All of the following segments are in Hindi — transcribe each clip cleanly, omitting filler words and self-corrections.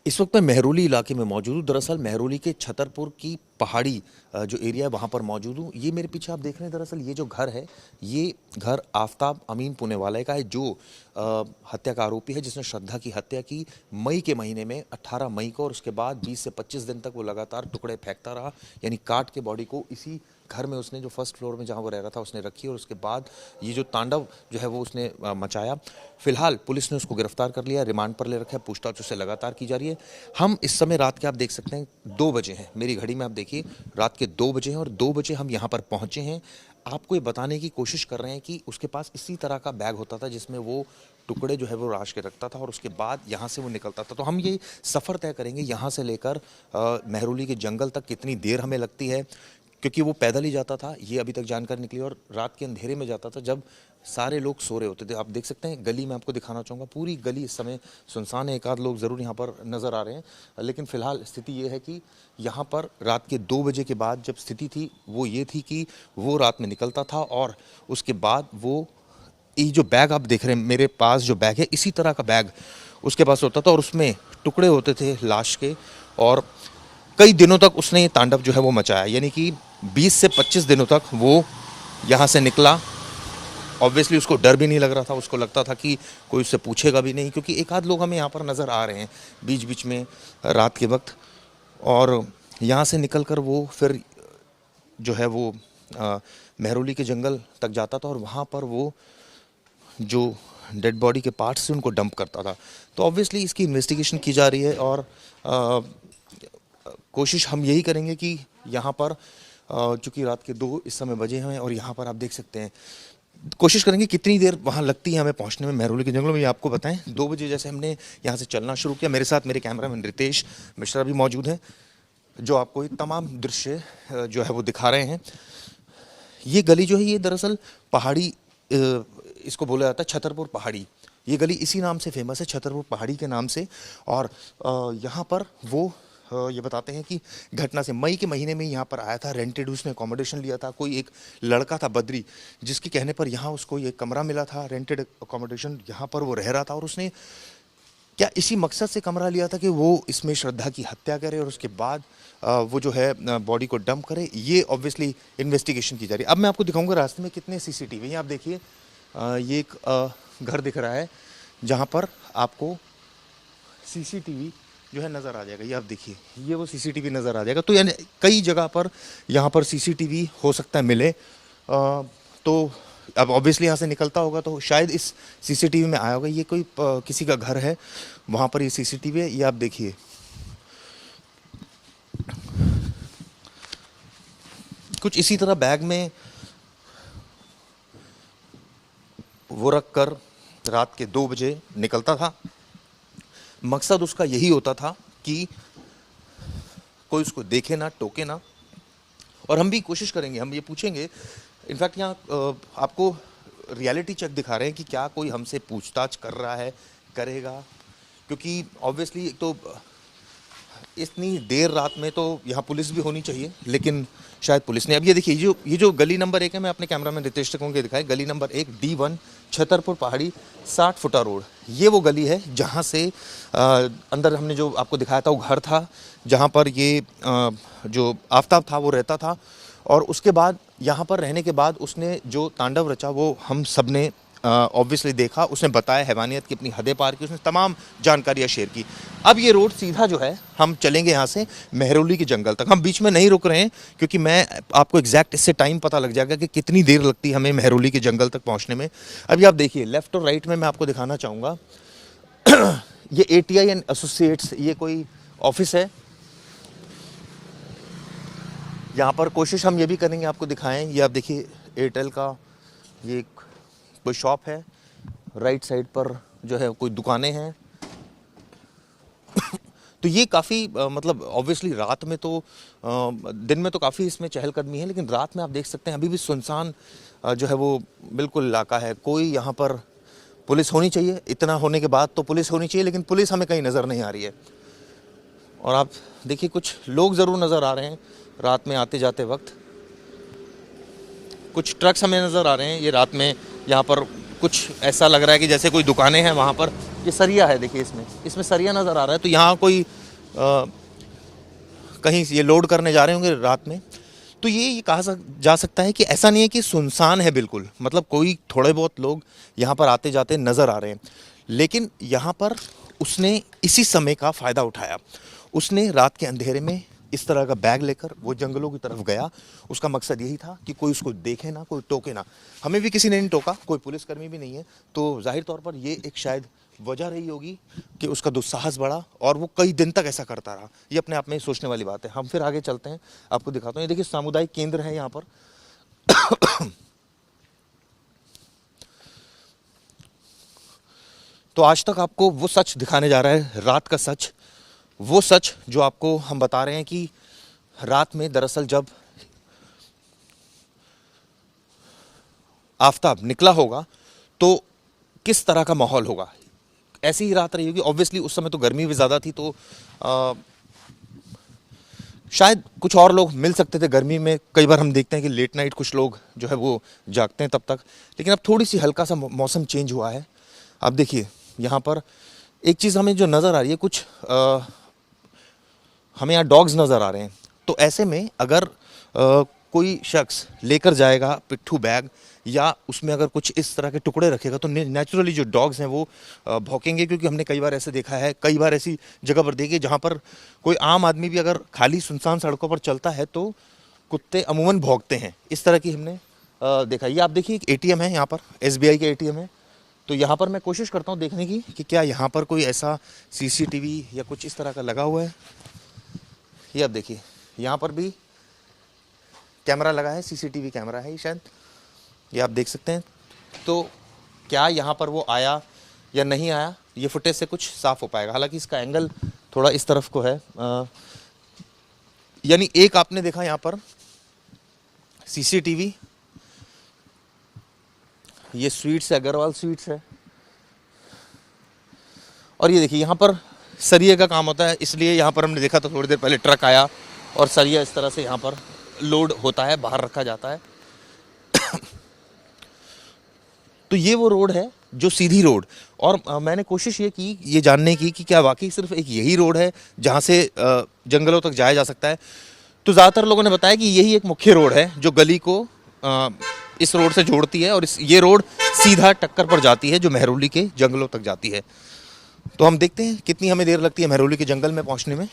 इस वक्त मैं मेहरौली इलाके में मौजूद हूँ। दरअसल मेहरौली के छतरपुर की पहाड़ी जो एरिया है वहाँ पर मौजूद हूँ। ये मेरे पीछे आप देख रहे हैं, दरअसल ये जो घर है, ये घर आफताब अमीन पुणेवाला का है, जो हत्या का आरोपी है, जिसने श्रद्धा की हत्या की मई के महीने में, 18 मई को। और उसके बाद 20 से 25 दिन तक वो लगातार टुकड़े फेंकता रहा, यानी काट के बॉडी को इसी घर में उसने, जो फर्स्ट फ्लोर में जहाँ वो रह रहा था, उसने रखी। और उसके बाद ये जो तांडव जो है वो उसने मचाया। फिलहाल पुलिस ने उसको गिरफ्तार कर लिया, रिमांड पर ले रखा है, पूछताछ उससे लगातार की जा रही है। हम इस समय रात के, आप देख सकते हैं, 2 बजे हैं। मेरी घड़ी में आप देखिए रात के 2 बजे हैं, और 2 बजे हम यहाँ पर पहुँचे हैं। आपको ये बताने की कोशिश कर रहे हैं कि उसके पास इसी तरह का बैग होता था जिसमें वो टुकड़े जो है वो राश के रखता था, और उसके बाद यहाँ से वो निकलता था। तो हम ये सफ़र तय करेंगे यहाँ से लेकर मेहरौली के जंगल तक कितनी देर हमें लगती है, क्योंकि वो पैदल ही जाता था, ये अभी तक जानकारी निकली। और रात के अंधेरे में जाता था जब सारे लोग सो रहे होते थे। आप देख सकते हैं गली में, आपको दिखाना चाहूँगा, पूरी गली इस समय सुनसान है। एक आध लोग ज़रूर यहाँ पर नज़र आ रहे हैं, लेकिन फ़िलहाल स्थिति ये है कि यहाँ पर रात के 2 बजे के बाद जब स्थिति थी वो ये थी कि वो रात में निकलता था, और उसके बाद वो, ये जो बैग आप देख रहे हैं मेरे पास, जो बैग है, इसी तरह का बैग उसके पास होता था, और उसमें टुकड़े होते थे लाश के। और कई दिनों तक उसने ये तांडव जो है वो मचाया, यानी कि 20 से 25 दिनों तक वो यहाँ से निकला। ऑब्वियसली उसको डर भी नहीं लग रहा था, उसको लगता था कि कोई उससे पूछेगा भी नहीं, क्योंकि एक आध लोग हमें यहाँ पर नज़र आ रहे हैं बीच बीच में रात के वक्त। और यहाँ से निकल कर वो फिर जो है वो मेहरौली के जंगल तक जाता था, और वहाँ पर वो जो डेड बॉडी के पार्ट्स से उनको डंप करता था। तो ऑब्वियसली इसकी इन्वेस्टिगेशन की जा रही है, और कोशिश हम यही करेंगे कि यहाँ पर, चूँकि रात के 2 इस समय बजे हैं, और यहाँ पर आप देख सकते हैं, कोशिश करेंगे कितनी देर वहाँ लगती है हमें पहुँचने में मेहरौली के जंगलों में, ये आपको बताएं। 2 बजे जैसे हमने यहाँ से चलना शुरू किया, मेरे साथ मेरे कैमरामैन रितेश मिश्रा भी मौजूद हैं, जो आपको ये तमाम दृश्य जो है वो दिखा रहे हैं। ये गली जो है, ये दरअसल पहाड़ी, इसको बोला जाता है छतरपुर पहाड़ी। ये गली इसी नाम से फेमस है, छतरपुर पहाड़ी के नाम से। और यहाँ पर वो ये बताते हैं कि घटना से मई के महीने में यहाँ पर आया था, रेंटेड उसने अकोमोडेशन लिया था। कोई एक लड़का था बद्री, जिसके कहने पर यहाँ उसको ये कमरा मिला था, रेंटेड अकोमोडेशन, यहाँ पर वो रह रहा था। और उसने क्या इसी मकसद से कमरा लिया था कि वो इसमें श्रद्धा की हत्या करे, और उसके बाद वो जो है बॉडी को डंप करे। ये ऑब्वियसली इन्वेस्टिगेशन की जा रही है। अब मैं आपको दिखाऊंगा रास्ते में कितने सीसीटीवी हैं। आप देखिए, ये एक घर दिख रहा है जहाँ पर आपको सीसीटीवी जो है नज़र आ जाएगा। ये आप देखिए, ये वो सीसीटीवी नज़र आ जाएगा। तो यानी कई जगह पर यहाँ पर सीसीटीवी हो सकता है मिले। तो अब ऑब्वियसली यहाँ से निकलता होगा तो शायद इस सीसीटीवी में आया होगा। ये कोई किसी का घर है, वहाँ पर ये सीसीटीवी है। ये आप देखिए, कुछ इसी तरह बैग में वो रख कर रात के 2 बजे निकलता था। मकसद उसका यही होता था कि कोई उसको देखे ना, टोके ना। और हम भी कोशिश करेंगे, हम ये पूछेंगे, इनफैक्ट यहाँ आपको रियलिटी चेक दिखा रहे हैं कि क्या कोई हमसे पूछताछ कर रहा है, करेगा, क्योंकि ऑब्वियसली तो इतनी देर रात में तो यहाँ पुलिस भी होनी चाहिए, लेकिन शायद पुलिस ने। अब ये देखिए, ये जो गली नंबर 1 है, मैं अपने कैमरामैन रितेश तक को दिखाए, गली नंबर 1 D1 छतरपुर पहाड़ी 60 फुटा रोड। ये वो गली है जहाँ से अंदर हमने जो आपको दिखाया था वो घर था, जहाँ पर ये जो आफताब था वो रहता था। और उसके बाद यहाँ पर रहने के बाद उसने जो तांडव रचा वो हम सब ने ऑब्वियसली देखा। उसने बताया, हैवानियत की अपनी हदें पार की, उसने तमाम जानकारियाँ शेयर की। अब ये रोड सीधा जो है, हम चलेंगे यहाँ से मेहरौली के जंगल तक। हम बीच में नहीं रुक रहे हैं, क्योंकि मैं आपको एग्जैक्ट इससे टाइम पता लग जाएगा कि कितनी देर लगती है हमें मेहरौली के जंगल तक पहुँचने में। अभी आप देखिए, लेफ्ट और राइट में मैं आपको दिखाना चाहूँगा, ये ATI एंड एसोसिएट्स, ये कोई ऑफिस है। यहाँ पर कोशिश हम ये भी करेंगे आपको दिखाएं। ये आप देखिए, एयरटेल का ये कोई शॉप है, राइट साइड पर जो है कोई दुकानें हैं। तो ये काफ़ी मतलब ऑब्वियसली रात में तो, दिन में तो काफ़ी इसमें चहलकदमी है, लेकिन रात में आप देख सकते हैं अभी भी सुनसान जो है वो बिल्कुल इलाका है। कोई यहाँ पर पुलिस होनी चाहिए, इतना होने के बाद तो पुलिस होनी चाहिए, लेकिन पुलिस हमें कहीं नज़र नहीं आ रही है। और आप देखिए, कुछ लोग ज़रूर नज़र आ रहे हैं रात में आते जाते वक्त। कुछ ट्रक्स हमें नज़र आ रहे हैं ये रात में। यहाँ पर कुछ ऐसा लग रहा है कि जैसे कोई दुकानें हैं वहाँ पर, ये सरिया है, देखिए इसमें सरिया नज़र आ रहा है। तो यहाँ कोई कहीं ये लोड करने जा रहे होंगे रात में। तो ये कहा जा सकता है कि ऐसा नहीं है कि सुनसान है बिल्कुल, मतलब कोई थोड़े बहुत लोग यहाँ पर आते जाते नज़र आ रहे हैं, लेकिन यहाँ पर उसने इसी समय का फ़ायदा उठाया। उसने रात के अंधेरे में इस तरह का बैग लेकर वो जंगलों की तरफ गया। उसका मकसद यही था कि कोई उसको देखे ना, कोई टोके ना। हमें भी किसी ने नहीं टोका, कोई पुलिसकर्मी भी नहीं है, तो जाहिर तौर पर ये एक शायद वजह रही होगी कि उसका दुस्साहस बढ़ा और वो कई दिन तक ऐसा करता रहा। ये अपने आप में सोचने वाली बात है। हम फिर आगे चलते हैं, आपको दिखाता हूँ। ये देखिए सामुदायिक केंद्र है यहाँ पर। तो आज तक आपको वो सच दिखाने जा रहा है, रात का सच, वो सच जो आपको हम बता रहे हैं कि रात में दरअसल जब आफताब निकला होगा तो किस तरह का माहौल होगा। ऐसी ही रात रही होगी। ऑब्वियसली उस समय तो गर्मी भी ज़्यादा थी, तो शायद कुछ और लोग मिल सकते थे गर्मी में। कई बार हम देखते हैं कि लेट नाइट कुछ लोग जो है वो जागते हैं तब तक, लेकिन अब थोड़ी सी हल्का सा मौसम चेंज हुआ है। आप देखिए यहाँ पर एक चीज़ हमें जो नज़र आ रही है, कुछ हमें यहाँ डॉग्स नज़र आ रहे हैं। तो ऐसे में अगर कोई शख्स लेकर जाएगा पिट्ठू बैग या उसमें अगर कुछ इस तरह के टुकड़े रखेगा तो नेचुरली जो डॉग्स हैं वो भौंकेंगे, क्योंकि हमने कई बार ऐसे देखा है, कई बार ऐसी जगह पर देखी जहाँ पर कोई आम आदमी भी अगर खाली सुनसान सड़कों पर चलता है तो कुत्ते अमूमन भौंकते हैं। इस तरह की हमने देखा। ये आप देखिए एक एटीएम है, यहाँ पर एसबीआई का एटीएम है। तो यहाँ पर मैं कोशिश करता हूँ देखने की कि क्या यहाँ पर कोई ऐसा सीसीटीवी या कुछ इस तरह का लगा हुआ है। ये आप देखिए यहाँ पर भी कैमरा लगा है, सीसीटीवी कैमरा है ये शायद, ये आप देख सकते हैं। तो क्या यहाँ पर वो आया या नहीं आया, ये फुटेज से कुछ साफ हो पाएगा। हालांकि इसका एंगल थोड़ा इस तरफ को है, यानी एक आपने देखा यहाँ पर सीसीटीवी, ये स्वीट्स है, अग्रवाल स्वीट्स है, और ये देखिए यहाँ पर सरिये का काम होता है, इसलिए यहाँ पर हमने देखा था थोड़ी देर पहले ट्रक आया और सरिया इस तरह से यहाँ पर लोड होता है, बाहर रखा जाता है। तो ये वो रोड है जो सीधी रोड, और मैंने कोशिश ये की ये जानने की कि क्या वाकई सिर्फ एक यही रोड है जहाँ से जंगलों तक जाया जा सकता है। तो ज़्यादातर लोगों ने बताया कि यही एक मुख्य रोड है जो गली को इस रोड से जोड़ती है, और ये रोड सीधा टक्कर पर जाती है जो महरौली के जंगलों तक जाती है। तो हम देखते हैं कितनी हमें देर लगती है महरौली के जंगल में पहुंचने में।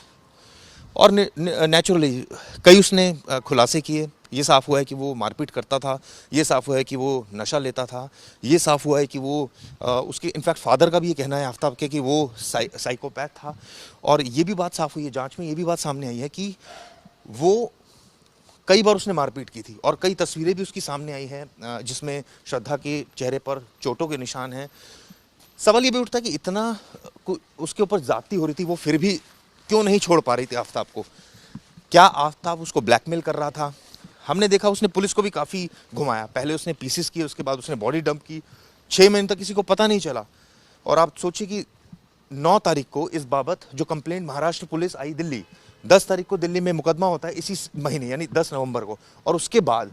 और नेचुरली कई उसने खुलासे किए। ये साफ़ हुआ है कि वो मारपीट करता था, ये साफ़ हुआ है कि वो नशा लेता था, ये साफ़ हुआ है कि वो उसके इनफैक्ट फादर का भी ये कहना है आफ्ताब के कि वो साइकोपैथ था। और ये भी बात साफ़ हुई है जांच में, ये भी बात सामने आई है कि वो कई बार उसने मारपीट की थी, और कई तस्वीरें भी उसकी सामने आई हैं जिसमें श्रद्धा के चेहरे पर चोटों के निशान हैं। सवाल ये भी उठता है कि इतना उसके ऊपर ज़्यादती हो रही थी, वो फिर भी क्यों नहीं छोड़ पा रही थी आफ्ताब को। क्या आफ्ताब उसको ब्लैकमेल कर रहा था? हमने देखा उसने पुलिस को भी काफ़ी घुमाया। पहले उसने पीसीस किए, उसके बाद उसने बॉडी डंप की। 6 महीने तक किसी को पता नहीं चला। और आप सोचिए कि 9 तारीख को इस बाबत जो कंप्लेंट महाराष्ट्र पुलिस आई दिल्ली, 10 तारीख को दिल्ली में मुकदमा होता है इसी महीने यानी 10 नवंबर को, और उसके बाद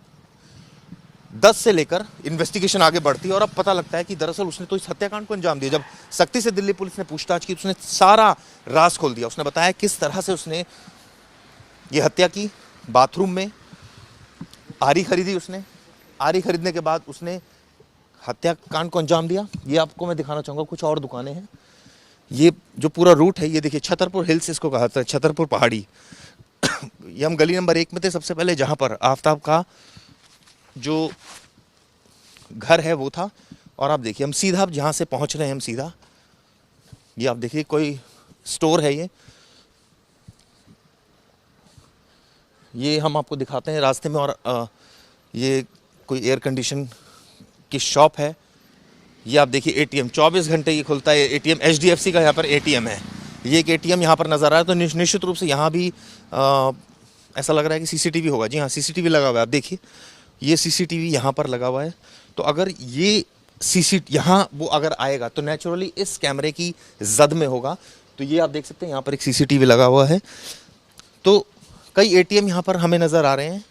10 से लेकर इन्वेस्टिगेशन आगे बढ़ती है और अब पता लगता है कि दरअसल उसने तो इस हत्याकांड को अंजाम दिया। जब सख्ती से दिल्ली पुलिस ने पूछताछ की, उसने सारा राज खोल दिया। उसने बताया किस तरह से उसने ये हत्या की। बाथरूम में आरी खरीदी उसने, आरी खरीदने के बाद उसने हत्याकांड को अंजाम दिया। ये आपको मैं दिखाना चाहूँगा, कुछ और दुकानें हैं। ये जो पूरा रूट है ये देखिए, छतरपुर हिल्स इसको कहा था, छतरपुर पहाड़ी। ये हम गली नंबर 1 में थे सबसे पहले, जहाँ पर आफ्ताब का जो घर है वो था। और आप देखिए हम सीधा अब जहाँ से पहुँच रहे हैं, हम सीधा ये आप देखिए कोई स्टोर है, ये हम आपको दिखाते हैं रास्ते में। और ये कोई एयर कंडीशन की शॉप है। ये आप देखिए एटीएम 24 घंटे ये खुलता है। एटीएम एचडीएफसी का यहाँ पर एटीएम है। ये एक एटीएम यहाँ पर नज़र आ रहा है। तो निश्चित रूप से यहाँ भी ऐसा लग रहा है कि सीसीटीवी होगा। जी हाँ, सीसीटीवी लगा हुआ है। आप देखिए ये सीसीटीवी यहाँ पर लगा हुआ है। तो अगर ये यहाँ वो अगर आएगा तो नेचुरली इस कैमरे की जद में होगा। तो ये आप देख सकते हैं यहाँ पर एक सीसीटीवी लगा हुआ है। तो कई एटीएम यहाँ पर हमें नज़र आ रहे हैं।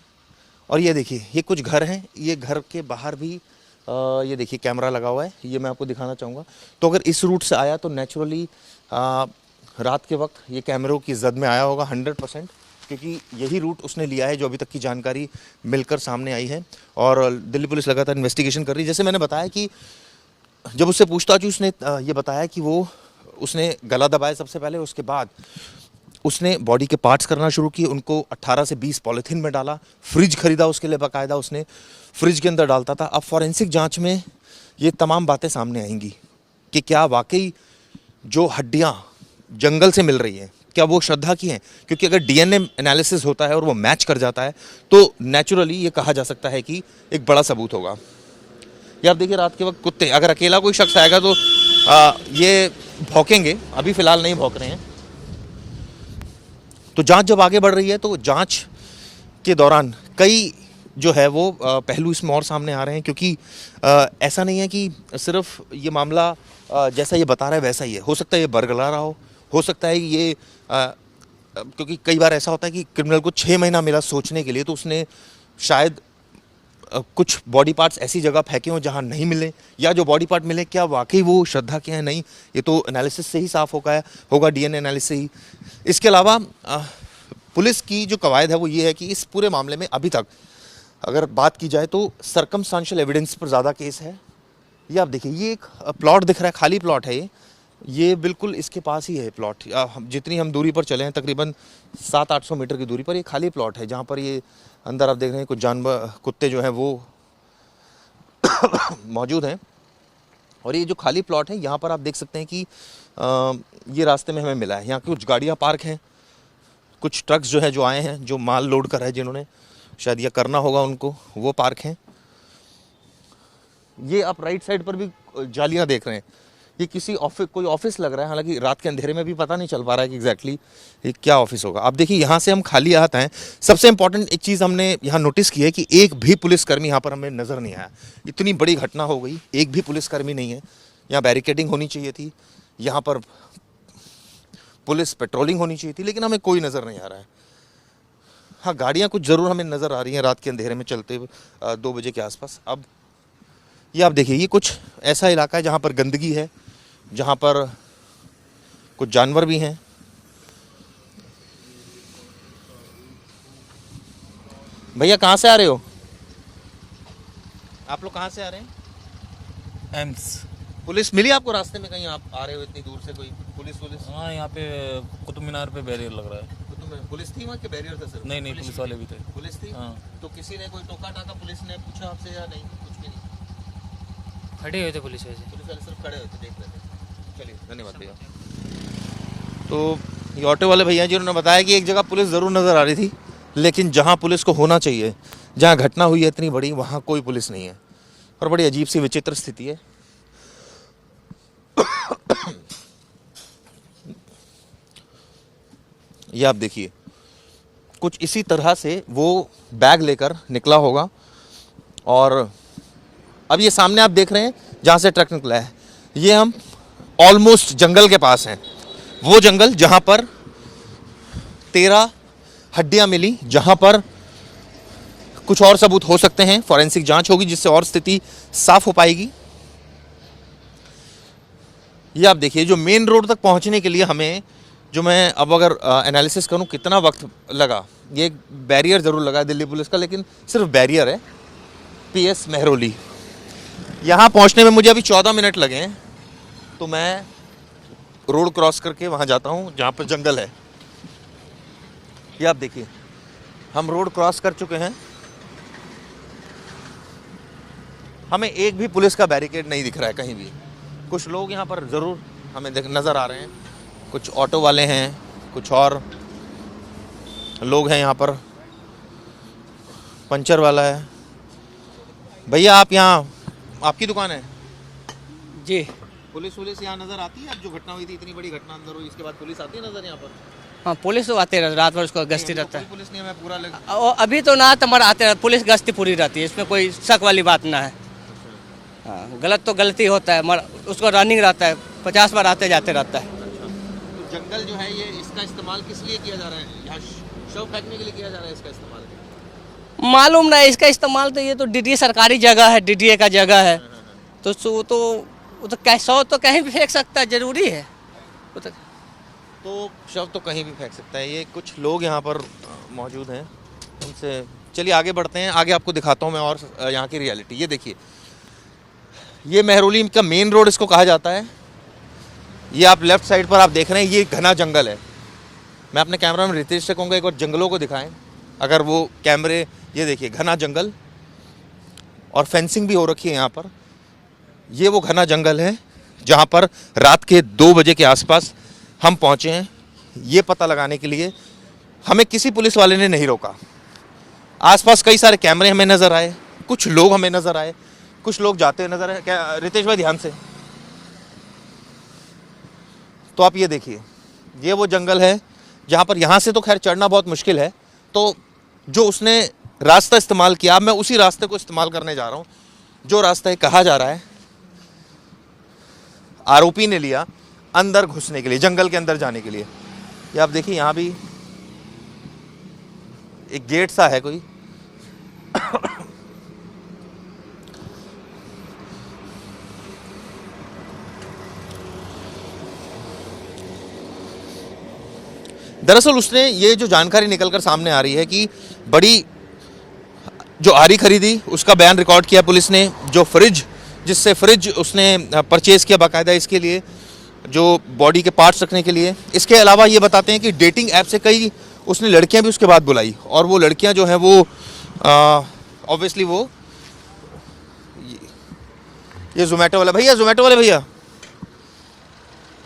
और ये देखिए ये कुछ घर हैं। ये घर के बाहर भी ये देखिए कैमरा लगा हुआ है, ये मैं आपको दिखाना चाहूँगा। तो अगर इस रूट से आया तो नेचुरली रात के वक्त ये कैमरों की जद में आया होगा 100%, क्योंकि यही रूट उसने लिया है जो अभी तक की जानकारी मिलकर सामने आई है। और दिल्ली पुलिस लगातार इन्वेस्टिगेशन कर रही है। जैसे मैंने बताया कि जब उससे पूछताछ हुई, उसने ये बताया कि उसने गला दबाया सबसे पहले, उसके बाद उसने बॉडी के पार्ट्स करना शुरू किए, उनको 18 से 20 पॉलीथीन में डाला, फ्रिज खरीदा उसके लिए बाकायदा, उसने फ्रिज के अंदर डालता था। अब फॉरेंसिक जांच में ये तमाम बातें सामने आएंगी कि क्या वाकई जो हड्डियां जंगल से मिल रही हैं क्या वो श्रद्धा की हैं, क्योंकि अगर डीएनए एनालिसिस होता है और वो मैच कर जाता है तो नेचुरली ये कहा जा सकता है कि एक बड़ा सबूत होगा। ये आप देखिए रात के वक्त कुत्ते, अगर अकेला कोई शख्स आएगा तो ये भौंकेंगे, अभी फिलहाल नहीं भौंक रहे हैं। तो जांच जब आगे बढ़ रही है तो जांच के दौरान कई जो है वो पहलू इसमें और सामने आ रहे हैं, क्योंकि ऐसा नहीं है कि सिर्फ ये मामला जैसा ये बता रहा है वैसा ही है। हो सकता है ये बरगला रहा हो सकता है ये क्योंकि कई बार ऐसा होता है कि क्रिमिनल को 6 महीना मिला सोचने के लिए, तो उसने शायद कुछ बॉडी पार्ट्स ऐसी जगह फेंके हों जहाँ नहीं मिले, या जो बॉडी पार्ट मिले क्या वाकई वो श्रद्धा के हैं नहीं, ये तो एनालिसिस से ही साफ होगा डीएनए एनालिसिस से ही। इसके अलावा पुलिस की जो कवायद है वो ये है कि इस पूरे मामले में अभी तक अगर बात की जाए तो सर्कमस्टांशियल एविडेंस पर ज़्यादा केस है। ये आप देखिए, ये एक प्लॉट दिख रहा है, खाली प्लॉट है ये बिल्कुल इसके पास ही है प्लॉट। जितनी हम दूरी पर चले हैं तकरीबन 700-800 मीटर की दूरी पर ये खाली प्लॉट है, जहाँ पर ये अंदर आप देख रहे हैं कुछ जानवर कुत्ते जो हैं वो मौजूद हैं। और ये जो खाली प्लॉट है यहाँ पर आप देख सकते हैं कि ये रास्ते में हमें मिला है। यहाँ कुछ गाड़ियाँ पार्क हैं, कुछ ट्रक्स जो है जो आए हैं, जो माल लोड कर रहे हैं, जिन्होंने शायद यह करना होगा उनको, वो पार्क हैं। ये आप राइट साइड पर भी जालियाँ देख रहे हैं, ये कोई ऑफिस लग रहा है, हालांकि रात के अंधेरे में भी पता नहीं चल पा रहा है कि एग्जैक्टली ये क्या ऑफिस होगा। आप देखिए यहाँ से हम खाली हाथ हैं। सबसे इंपॉर्टेंट एक चीज़ हमने यहाँ नोटिस की है कि एक भी पुलिसकर्मी यहाँ पर हमें नज़र नहीं आया। इतनी बड़ी घटना हो गई, एक भी पुलिसकर्मी नहीं है। यहाँ बैरिकेडिंग होनी चाहिए थी, यहाँ पर पुलिस पेट्रोलिंग होनी चाहिए थी, लेकिन हमें कोई नज़र नहीं आ रहा है। हाँ, गाड़ियाँ कुछ ज़रूर हमें नज़र आ रही हैं रात के अंधेरे में चलते हुए 2 बजे के आसपास। अब ये आप देखिए, ये कुछ ऐसा इलाका है जहाँ पर गंदगी है, जहाँ पर कुछ जानवर भी हैं। भैया कहाँ से आ रहे हो आप लोग? कहाँ से आ रहे हैं? एम्स। पुलिस मिली आपको रास्ते में कहीं? आप आ रहे हो इतनी दूर से, कोई पुलिस? हाँ, यहाँ पे कुतुब मीनार पे बैरियर लग रहा है। पुलिस थी वहाँ के? बैरियर था सिर्फ? नहीं, पुलिस वाले भी थे। पुलिस थी? हाँ। तो किसी ने कोई टोका टाका पुलिस ने पूछा आपसे या नहीं? कुछ भी नहीं? खड़े हुए थे पुलिस वाले सिर्फ खड़े हुए थे, देख रहे थे। चलिए, धन्यवाद भैया। तो ये ऑटो वाले भैया जी, उन्होंने बताया कि एक जगह पुलिस ज़रूर नज़र आ रही थी, लेकिन जहाँ पुलिस को होना चाहिए, जहाँ घटना हुई है इतनी बड़ी, वहाँ कोई पुलिस नहीं है। और बड़ी अजीब सी विचित्र स्थिति है। ये आप देखिए, कुछ इसी तरह से वो बैग लेकर निकला होगा। और अब ये सामने आप देख रहे हैं जहाँ से ट्रक निकला है, ये हम ऑलमोस्ट जंगल के पास हैं। वो जंगल जहाँ पर 13 हड्डियाँ मिली, जहाँ पर कुछ और सबूत हो सकते हैं। फॉरेंसिक जांच होगी जिससे और स्थिति साफ हो पाएगी। ये आप देखिए, जो मेन रोड तक पहुँचने के लिए हमें, जो मैं अब अगर एनालिसिस करूं कितना वक्त लगा, ये एक बैरियर ज़रूर लगा है दिल्ली पुलिस का, लेकिन सिर्फ बैरियर है। पीएस मेहरौली, यहाँ पहुँचने में मुझे अभी 14 मिनट लगे हैं। तो मैं रोड क्रॉस करके वहाँ जाता हूँ जहाँ पर जंगल है। ये आप देखिए, हम रोड क्रॉस कर चुके हैं। हमें एक भी पुलिस का बैरिकेड नहीं दिख रहा है कहीं भी। कुछ लोग यहाँ पर ज़रूर हमें नज़र आ रहे हैं, कुछ ऑटो वाले हैं, कुछ और लोग हैं यहाँ पर, पंचर वाला है। भैया आप यहाँ, आपकी दुकान है जी? पुलिस यहाँ नज़र आती है? अब जो घटना हुई थी, इतनी बड़ी घटना अंदर हुई, इसके बाद पुलिस आती है नज़र यहाँ पर? हाँ, पुलिस तो आते रहते, रात भर उसको गश्ती रहता है। पुलिस नहीं, मैं पूरा अभी तो ना हमारे आते रहते, पुलिस गश्ती पूरी रहती है, इसमें कोई शक वाली बात ना है। हाँ, गलत तो गलती होता है, मगर उसको रनिंग रहता है, 50 बार आते जाते रहता है। तो जंगल जो है ये, इसका इस्तेमाल किस लिए किया जा रहा है? यहाँ शव फेंकने के लिए किया जा रहा है इसका इस्तेमाल? मालूम नहीं इसका इस्तेमाल तो, ये तो डीडीए सरकारी जगह है, डीडीए का जगह है, तो वो तो कैसा तो कहीं भी फेंक सकता है, जरूरी है वो तो शव तो कहीं भी फेंक सकता है। ये कुछ लोग यहाँ पर मौजूद हैं, उनसे चलिए आगे बढ़ते हैं। आगे आपको दिखाता हूँ मैं और यहाँ की रियलिटी। ये देखिए, ये मेहरौली का मेन रोड इसको कहा जाता है। ये आप लेफ्ट साइड पर आप देख रहे हैं, ये घना जंगल है। मैं अपने कैमरा में रितेश से कहूँगा एक बार जंगलों को दिखाएं, अगर वो कैमरे। ये देखिए घना जंगल और फेंसिंग भी हो रखी है यहाँ पर। ये वो घना जंगल है जहाँ पर रात के 2 बजे के आसपास हम पहुँचे हैं, ये पता लगाने के लिए। हमें किसी पुलिस वाले ने नहीं रोका। आसपास कई सारे कैमरे हमें नज़र आए, कुछ लोग हमें नज़र आए, कुछ लोग जाते हुए नज़र आए। क्या रितेश भाई ध्यान से, तो आप ये देखिए, ये वो जंगल है जहाँ पर, यहाँ से तो खैर चढ़ना बहुत मुश्किल है। तो जो उसने रास्ता इस्तेमाल किया, मैं उसी रास्ते को इस्तेमाल करने जा रहा हूँ। जो रास्ता ये कहा जा रहा है आरोपी ने लिया अंदर घुसने के लिए, जंगल के अंदर जाने के लिए। ये आप देखिए, यहाँ भी एक गेट सा है कोई। दरअसल उसने, ये जो जानकारी निकलकर सामने आ रही है कि बड़ी जो आरी खरीदी, उसका बयान रिकॉर्ड किया पुलिस ने। जो फ्रिज, जिससे फ्रिज उसने परचेज किया बाकायदा इसके लिए, जो बॉडी के पार्ट्स रखने के लिए। इसके अलावा ये बताते हैं कि डेटिंग ऐप से कई उसने लड़कियां भी उसके बाद बुलाई, और वो लड़कियां जो हैं वो ऑब्वियसली वो ये जोमेटो वाला भैया, जोमेटो वाले भैया,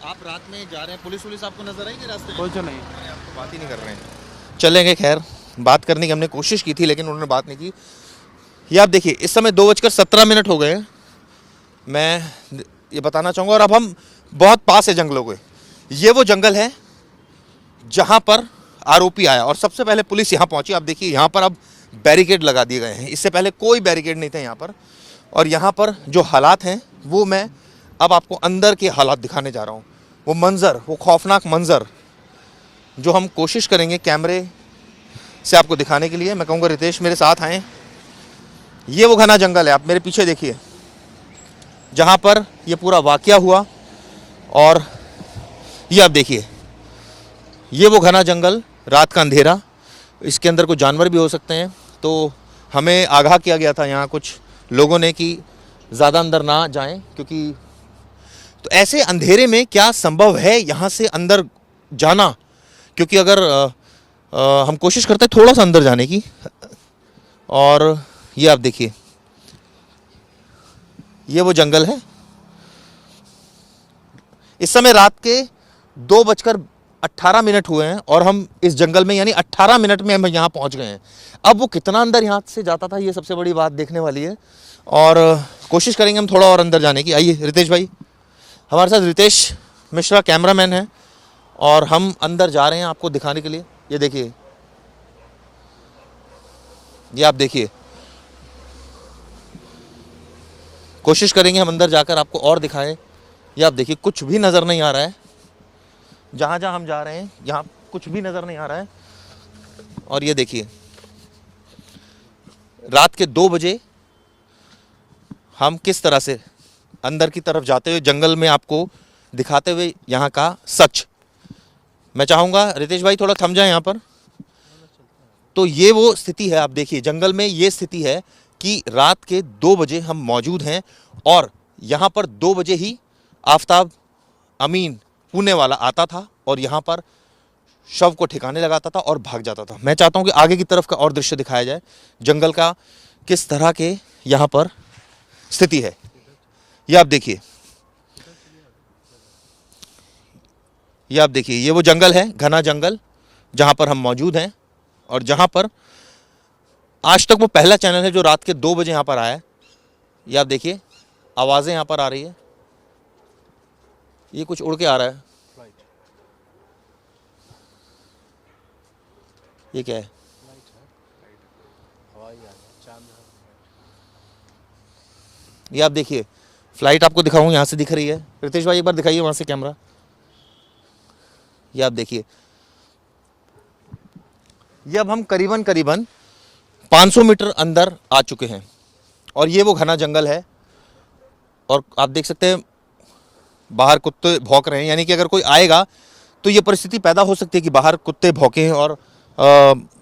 आप रात में जा रहे हैं, पुलिस आपको नजर आएगी रास्ते में? कोई तो नहीं। आपको बात ही नहीं कर रहे हैं। चलेंगे, खैर बात करने की हमने कोशिश की थी लेकिन उन्होंने बात नहीं की। ये आप देखिए, इस समय 2:17 हो गए हैं। मैं ये बताना चाहूँगा, और अब हम बहुत पास है जंगलों के। ये वो जंगल है जहाँ पर आरोपी आया और सबसे पहले पुलिस यहाँ पहुँची। आप देखिए, यहाँ पर अब बैरिकेड लगा दिए गए हैं, इससे पहले कोई बैरिकेड नहीं थे यहाँ पर। और यहाँ पर जो हालात हैं वो मैं अब आपको अंदर के हालात दिखाने जा रहा हूँ। वो मंज़र, वो खौफनाक मंज़र जो हम कोशिश करेंगे कैमरे से आपको दिखाने के लिए। मैं कहूँगा रितेश मेरे साथ आएँ। ये वो घना जंगल है, आप मेरे पीछे देखिए, जहाँ पर ये पूरा वाक़या हुआ। और ये आप देखिए, ये वो घना जंगल, रात का अंधेरा, इसके अंदर कुछ जानवर भी हो सकते हैं। तो हमें आगाह किया गया था यहाँ कुछ लोगों ने कि ज़्यादा अंदर ना जाएं, क्योंकि तो ऐसे अंधेरे में क्या संभव है यहाँ से अंदर जाना? क्योंकि अगर हम कोशिश करते हैं थोड़ा सा अंदर जाने की। और ये आप देखिए, ये वो जंगल है। इस समय रात के 2:18 हुए हैं और हम इस जंगल में, यानी 18 मिनट में हम यहाँ पहुँच गए हैं। अब वो कितना अंदर यहाँ से जाता था, ये सबसे बड़ी बात देखने वाली है। और कोशिश करेंगे हम थोड़ा और अंदर जाने की। आइए रितेश भाई, हमारे साथ रितेश मिश्रा कैमरामैन है और हम अंदर जा रहे हैं आपको दिखाने के लिए। ये देखिए, ये आप देखिए, कोशिश करेंगे हम अंदर जाकर आपको और दिखाएं। ये आप देखिए, कुछ भी नज़र नहीं आ रहा है। जहाँ जहाँ हम जा रहे हैं यहाँ कुछ भी नज़र नहीं आ रहा है। और ये देखिए, रात के 2 बजे हम किस तरह से अंदर की तरफ जाते हुए जंगल में आपको दिखाते हुए यहाँ का सच। मैं चाहूँगा रितेश भाई थोड़ा थम जाए यहाँ पर। तो ये वो स्थिति है, आप देखिए जंगल में ये स्थिति है कि रात के 2 बजे हम मौजूद हैं और यहाँ पर 2 बजे ही आफ्ताब अमीन पुणे वाला आता था और यहाँ पर शव को ठिकाने लगाता था और भाग जाता था। मैं चाहता हूँ कि आगे की तरफ का और दृश्य दिखाया जाए जंगल का, किस तरह के यहाँ पर स्थिति है। ये आप देखिए, ये आप देखिए, ये वो जंगल है, घना जंगल, जहाँ पर हम मौजूद हैं और जहाँ पर आज तक वो पहला चैनल है जो रात के 2 बजे यहाँ पर आया है। ये आप देखिए, आवाज़ें यहाँ पर आ रही है। ये कुछ उड़ के आ रहा है, ये क्या है? ये आप देखिए, फ्लाइट आपको दिखाऊं, यहाँ से दिख रही है। रितेश भाई एक बार दिखाइए वहाँ से कैमरा। ये आप देखिए, ये अब हम करीबन 500 मीटर अंदर आ चुके हैं और ये वो घना जंगल है। और आप देख सकते हैं बाहर कुत्ते भौंक रहे हैं, यानी कि अगर कोई आएगा तो ये परिस्थिति पैदा हो सकती है कि बाहर कुत्ते भौंके और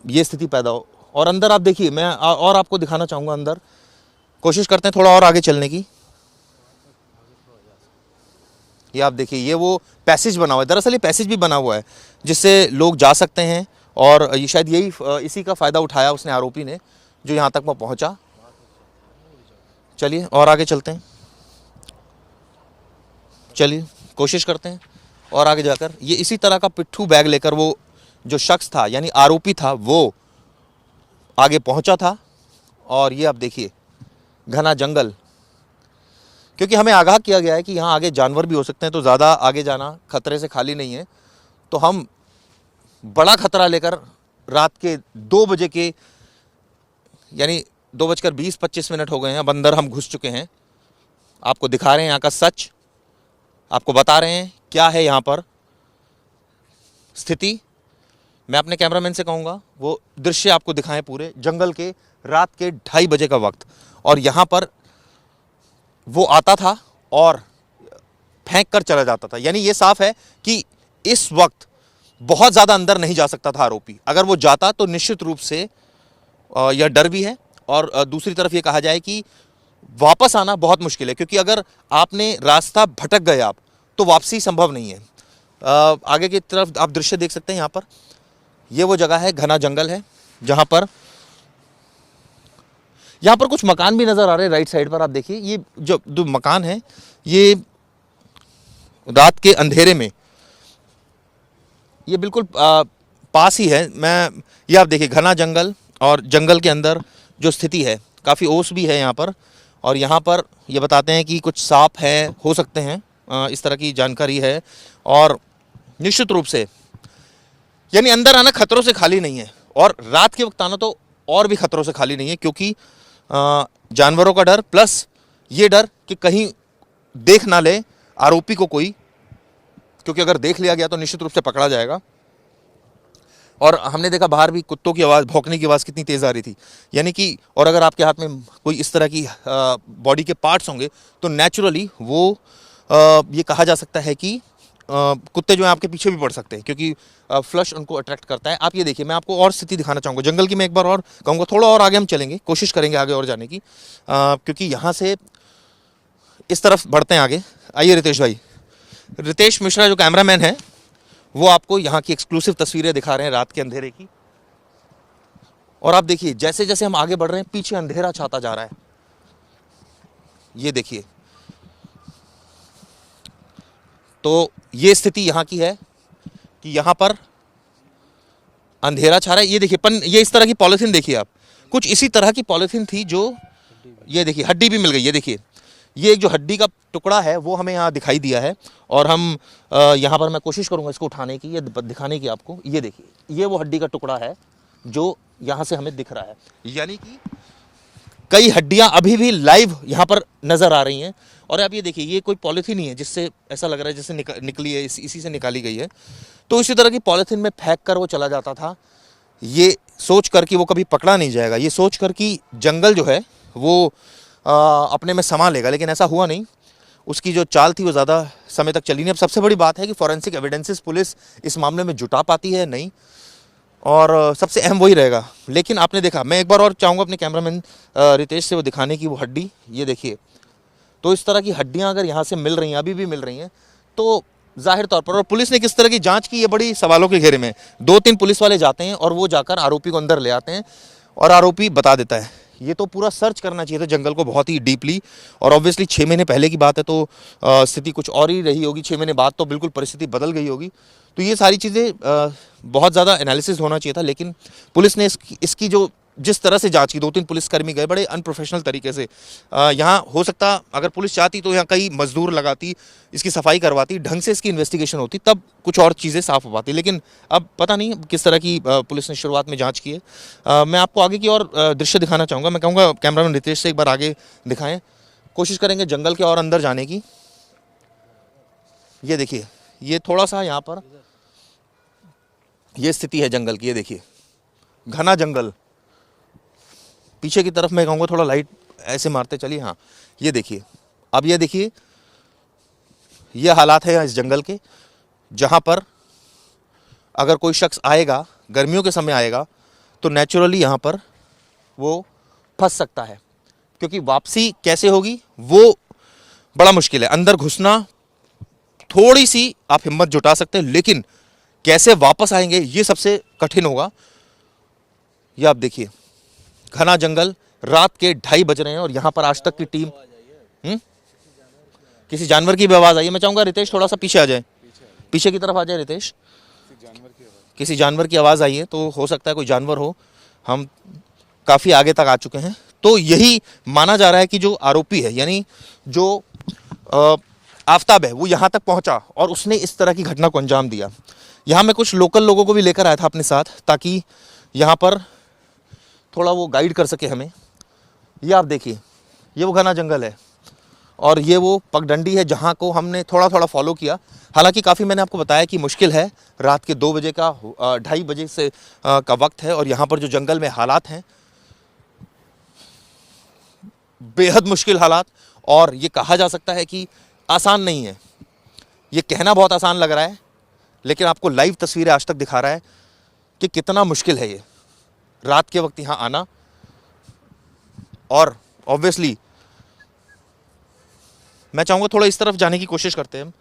ये स्थिति पैदा हो। और अंदर आप देखिए, मैं और आपको दिखाना चाहूँगा अंदर। कोशिश करते हैं थोड़ा और आगे चलने की। ये आप देखिए, ये वो पैसेज बना हुआ है। दरअसल ये पैसेज भी बना हुआ है जिससे लोग जा सकते हैं और ये शायद यही इसी का फ़ायदा उठाया उसने, आरोपी ने, जो यहाँ तक वो पहुँचा। चलिए और आगे चलते हैं, चलिए कोशिश करते हैं और आगे जाकर। ये इसी तरह का पिट्ठू बैग लेकर वो जो शख्स था यानी आरोपी था वो आगे पहुंचा था। और ये आप देखिए घना जंगल, क्योंकि हमें आगाह किया गया है कि यहाँ आगे जानवर भी हो सकते हैं, तो ज़्यादा आगे जाना खतरे से खाली नहीं है। तो हम बड़ा खतरा लेकर रात के 2 बजे के, यानी 2:20-25 हो गए हैं, अब अंदर हम घुस चुके हैं। आपको दिखा रहे हैं यहाँ का सच, आपको बता रहे हैं क्या है यहाँ पर स्थिति। मैं अपने कैमरामैन से कहूँगा वो दृश्य आपको दिखाएं पूरे जंगल के, रात के 2:30 बजे का वक्त। और यहाँ पर वो आता था और फेंक कर चला जाता था, यानी ये साफ है कि इस वक्त बहुत ज़्यादा अंदर नहीं जा सकता था आरोपी। अगर वो जाता तो निश्चित रूप से यह डर भी है, और दूसरी तरफ ये कहा जाए कि वापस आना बहुत मुश्किल है, क्योंकि अगर आपने रास्ता भटक गए आप तो वापसी संभव नहीं है। आगे की तरफ आप दृश्य देख सकते हैं। यहाँ पर ये वो जगह है, घना जंगल है, जहाँ पर कुछ मकान भी नज़र आ रहे हैं। राइट साइड पर आप देखिए, ये जो मकान है ये रात के अंधेरे में ये बिल्कुल पास ही है। ये आप देखिए घना जंगल, और जंगल के अंदर जो स्थिति है काफ़ी ओस भी है यहाँ पर। और यहाँ पर ये बताते हैं कि कुछ सांप हैं, हो सकते हैं, इस तरह की जानकारी है। और निश्चित रूप से यानी अंदर आना खतरों से खाली नहीं है, और रात के वक्त आना तो और भी खतरों से खाली नहीं है, क्योंकि जानवरों का डर प्लस ये डर कि कहीं देख ना ले आरोपी को कोई, क्योंकि अगर देख लिया गया तो निश्चित रूप से पकड़ा जाएगा। और हमने देखा बाहर भी कुत्तों की आवाज़, भौंकने की आवाज़ कितनी तेज़ आ रही थी, यानी कि, और अगर आपके हाथ में कोई इस तरह की बॉडी के पार्ट्स होंगे तो नेचुरली वो ये कहा जा सकता है कि कुत्ते जो हैं आपके पीछे भी पड़ सकते हैं, क्योंकि फ्लश उनको अट्रैक्ट करता है। आप ये देखिए, मैं आपको और स्थिति दिखाना चाहूँगा जंगल की। मैं एक बार और कहूँगा थोड़ा और आगे हम चलेंगे, कोशिश करेंगे आगे और जाने की, क्योंकि यहाँ से इस तरफ बढ़ते हैं आगे। आइए रितेश भाई, रितेश मिश्रा जो कैमरामैन है वो आपको यहाँ की एक्सक्लूसिव तस्वीरें दिखा रहे हैं रात के अंधेरे की। और आप देखिए जैसे जैसे हम आगे बढ़ रहे हैं पीछे अंधेरा छाता जा रहा है। ये देखिए, तो ये स्थिति यहाँ की है कि यहाँ पर अंधेरा छा रहा है। ये देखिए ये इस तरह की पॉलिथीन देखिए आप, कुछ इसी तरह की पॉलिथीन थी, जो ये देखिए हड्डी भी मिल गई। ये देखिए, ये एक जो हड्डी का टुकड़ा है वो हमें यहाँ दिखाई दिया है, और हम यहाँ पर मैं कोशिश करूँगा इसको उठाने की, ये दिखाने की आपको। ये देखिए, ये वो हड्डी का टुकड़ा है जो यहाँ से हमें दिख रहा है, यानी कि कई हड्डियाँ अभी भी लाइव यहाँ पर नज़र आ रही हैं। और आप ये देखिए, ये कोई पॉलिथीन ही है जिससे ऐसा लग रहा है जैसे निकली है, इसी से निकाली गई है। तो इसी तरह की पॉलिथीन में फेंक कर वो चला जाता था, ये सोच कर कि वो कभी पकड़ा नहीं जाएगा, ये सोच कर कि जंगल जो है वो अपने में समा लेगा, लेकिन ऐसा हुआ नहीं। उसकी जो चाल थी वो ज़्यादा समय तक चली नहीं। अब सबसे बड़ी बात है कि फॉरेंसिक एविडेंसेस पुलिस इस मामले में जुटा पाती है नहीं, और सबसे अहम वही रहेगा। लेकिन आपने देखा, मैं एक बार और चाहूँगा अपने कैमरामैन रितेश से वो दिखाने की, वो हड्डी ये देखिए। तो इस तरह की हड्डियाँ अगर यहाँ से मिल रही हैं, अभी भी मिल रही हैं, तो जाहिर तौर पर, और पुलिस ने किस तरह की जांच की, ये बड़ी सवालों के घेरे में। 2-3 पुलिस वाले जाते हैं और वो जाकर आरोपी को अंदर ले आते हैं और आरोपी बता देता है। ये तो पूरा सर्च करना चाहिए था जंगल को बहुत ही डीपली, और ऑब्वियसली 6 महीने पहले की बात है, तो स्थिति कुछ और ही रही होगी। 6 महीने बाद तो बिल्कुल परिस्थिति बदल गई होगी। तो ये सारी चीज़ें बहुत ज़्यादा एनालिसिस होना चाहिए था, लेकिन पुलिस ने इसकी जो जिस तरह से जांच की, 2-3 पुलिसकर्मी गए बड़े अनप्रोफेशनल तरीके से। यहाँ हो सकता अगर पुलिस चाहती तो यहाँ कई मजदूर लगाती, इसकी सफाई करवाती, ढंग से इसकी इन्वेस्टिगेशन होती, तब कुछ और चीज़ें साफ हो पाती। लेकिन अब पता नहीं किस तरह की पुलिस ने शुरुआत में जांच की है। मैं आपको आगे की और दृश्य दिखाना चाहूँगा। मैं कहूँगा कैमरामैन रितेश से एक बार आगे दिखाएँ, कोशिश करेंगे जंगल के और अंदर जाने की। ये देखिए, ये थोड़ा सा यहाँ पर ये स्थिति है जंगल की। ये देखिए घना जंगल, पीछे की तरफ मैं कहूँगा थोड़ा लाइट ऐसे मारते चलिए। हाँ, ये देखिए, अब ये देखिए, ये हालात है इस जंगल के, जहाँ पर अगर कोई शख्स आएगा, गर्मियों के समय आएगा, तो नेचुरली यहाँ पर वो फंस सकता है, क्योंकि वापसी कैसे होगी वो बड़ा मुश्किल है। अंदर घुसना थोड़ी सी आप हिम्मत जुटा सकते हैं, लेकिन कैसे वापस आएंगे ये सबसे कठिन होगा। ये आप देखिए, घना जंगल, रात के 2:30 बज रहे हैं और यहाँ पर आज तक की टीम किसी जानवर की भी आवाज़ आई है। मैं चाहूँगा रितेश थोड़ा सा पीछे आ जाए, पीछे की तरफ आ जाए रितेश। किसी जानवर की आवाज़ आई है, तो हो सकता है कोई जानवर हो। हम काफ़ी आगे तक आ चुके हैं। तो यही माना जा रहा है कि जो आरोपी है, यानी जो आफताब है, वो यहाँ तक पहुँचा और उसने इस तरह की घटना को अंजाम दिया। यहाँ मैं कुछ लोकल लोगों को भी लेकर आया था अपने साथ, ताकि यहाँ पर थोड़ा वो गाइड कर सके हमें। ये आप देखिए, ये वो घना जंगल है और ये वो पगडंडी है जहाँ को हमने थोड़ा थोड़ा फॉलो किया। हालांकि काफ़ी मैंने आपको बताया कि मुश्किल है, रात के 2 बजे का 2:30 बजे से का वक्त है और यहाँ पर जो जंगल में हालात हैं, बेहद मुश्किल हालात। और ये कहा जा सकता है कि आसान नहीं है। ये कहना बहुत आसान लग रहा है, लेकिन आपको लाइव तस्वीरें आज तक दिखा रहा है कि कितना मुश्किल है ये रात के वक्त यहाँ आना। और ऑब्वियसली मैं चाहूँगा थोड़ा इस तरफ जाने की कोशिश करते हैं हम,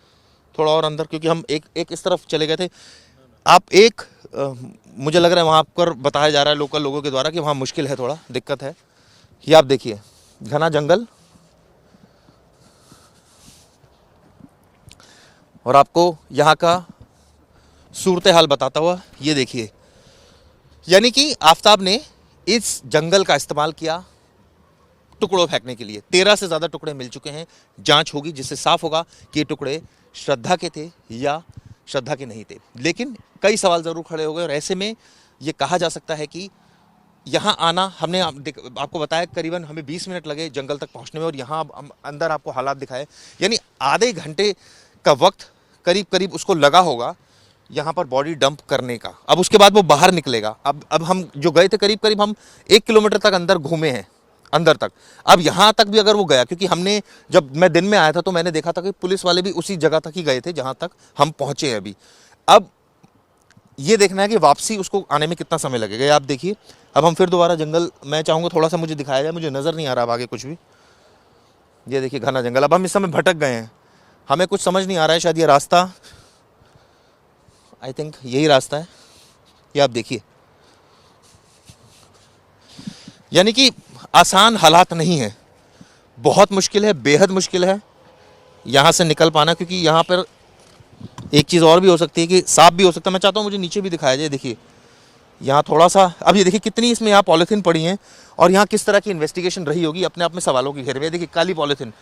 थोड़ा और अंदर, क्योंकि हम एक इस तरफ चले गए थे। आप मुझे लग रहा है वहाँ पर बताया जा रहा है लोकल लोगों के द्वारा कि वहाँ मुश्किल है, थोड़ा दिक्कत है। ये आप देखिए, घना जंगल, और आपको यहाँ का सूरत हाल बताता हुआ ये देखिए, यानी कि आफताब ने इस जंगल का इस्तेमाल किया टुकड़ों फेंकने के लिए। 13 से ज़्यादा टुकड़े मिल चुके हैं। जांच होगी जिससे साफ होगा कि ये टुकड़े श्रद्धा के थे या श्रद्धा के नहीं थे। लेकिन कई सवाल ज़रूर खड़े हो गए और ऐसे में ये कहा जा सकता है कि यहाँ आना, हमने आपको बताया करीबन हमें 20 मिनट लगे जंगल तक पहुँचने में, और यहाँ हम अंदर आपको हालात दिखाए, यानी आधे घंटे का वक्त करीब करीब उसको लगा होगा यहाँ पर बॉडी डंप करने का। अब उसके बाद वो बाहर निकलेगा। अब हम जो गए थे करीब करीब हम 1 किलोमीटर तक अंदर घूमे हैं, अंदर तक। अब यहाँ तक भी अगर वो गया, क्योंकि हमने, जब मैं दिन में आया था तो मैंने देखा था कि पुलिस वाले भी उसी जगह तक ही गए थे जहाँ तक हम पहुँचे हैं अभी। अब ये देखना है कि वापसी उसको आने में कितना समय लगेगा। आप देखिए, अब हम फिर दोबारा जंगल, मैं चाहूँगा थोड़ा सा मुझे दिखाया जाए, मुझे नज़र नहीं आ रहा अब आगे कुछ भी। ये देखिए घना जंगल। अब हम इस समय भटक गए हैं, हमें कुछ समझ नहीं आ रहा है। शायद ये रास्ता, आई थिंक यही रास्ता है। ये आप देखिए, यानी कि आसान हालात नहीं है, बहुत मुश्किल है, बेहद मुश्किल है यहाँ से निकल पाना। क्योंकि यहाँ पर एक चीज़ और भी हो सकती है कि सांप भी हो सकता है। मैं चाहता हूँ मुझे नीचे भी दिखाया जाए। देखिए यहाँ थोड़ा सा, अब ये देखिए कितनी इसमें यहाँ पॉलीथीन पड़ी हैं और यहाँ किस तरह की इन्वेस्टिगेशन रही होगी, अपने आप में सवालों की घेरे में। देखिए काली पॉलीथीन,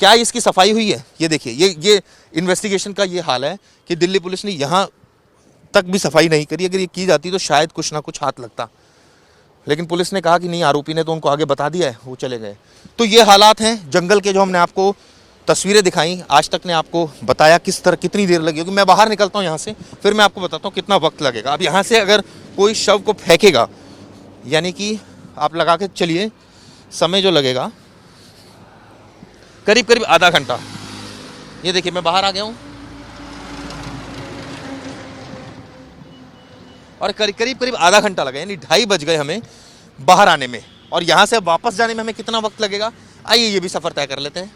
क्या इसकी सफाई हुई है? ये देखिए, ये इन्वेस्टिगेशन का ये हाल है कि दिल्ली पुलिस ने यहाँ तक भी सफाई नहीं करी। अगर ये की जाती तो शायद कुछ ना कुछ हाथ लगता, लेकिन पुलिस ने कहा कि नहीं, आरोपी ने तो उनको आगे बता दिया है, वो चले गए। तो ये हालात हैं जंगल के, जो हमने आपको तस्वीरें दिखाई। आज तक ने आपको बताया किस तरह, कितनी देर लगी होगी। मैं बाहर निकलता हूँ यहाँ से, फिर मैं आपको बताता हूँ कितना वक्त लगेगा। अब यहाँ से अगर कोई शव को फेंकेगा, यानी कि आप लगा के चलिए समय जो लगेगा करीब करीब आधा घंटा। ये देखिए मैं बाहर आ गया हूँ और करीब करीब आधा घंटा लगा, यानी 2:30 बज गए हमें बाहर आने में। और यहाँ से वापस जाने में हमें कितना वक्त लगेगा, आइए ये भी सफ़र तय कर लेते हैं।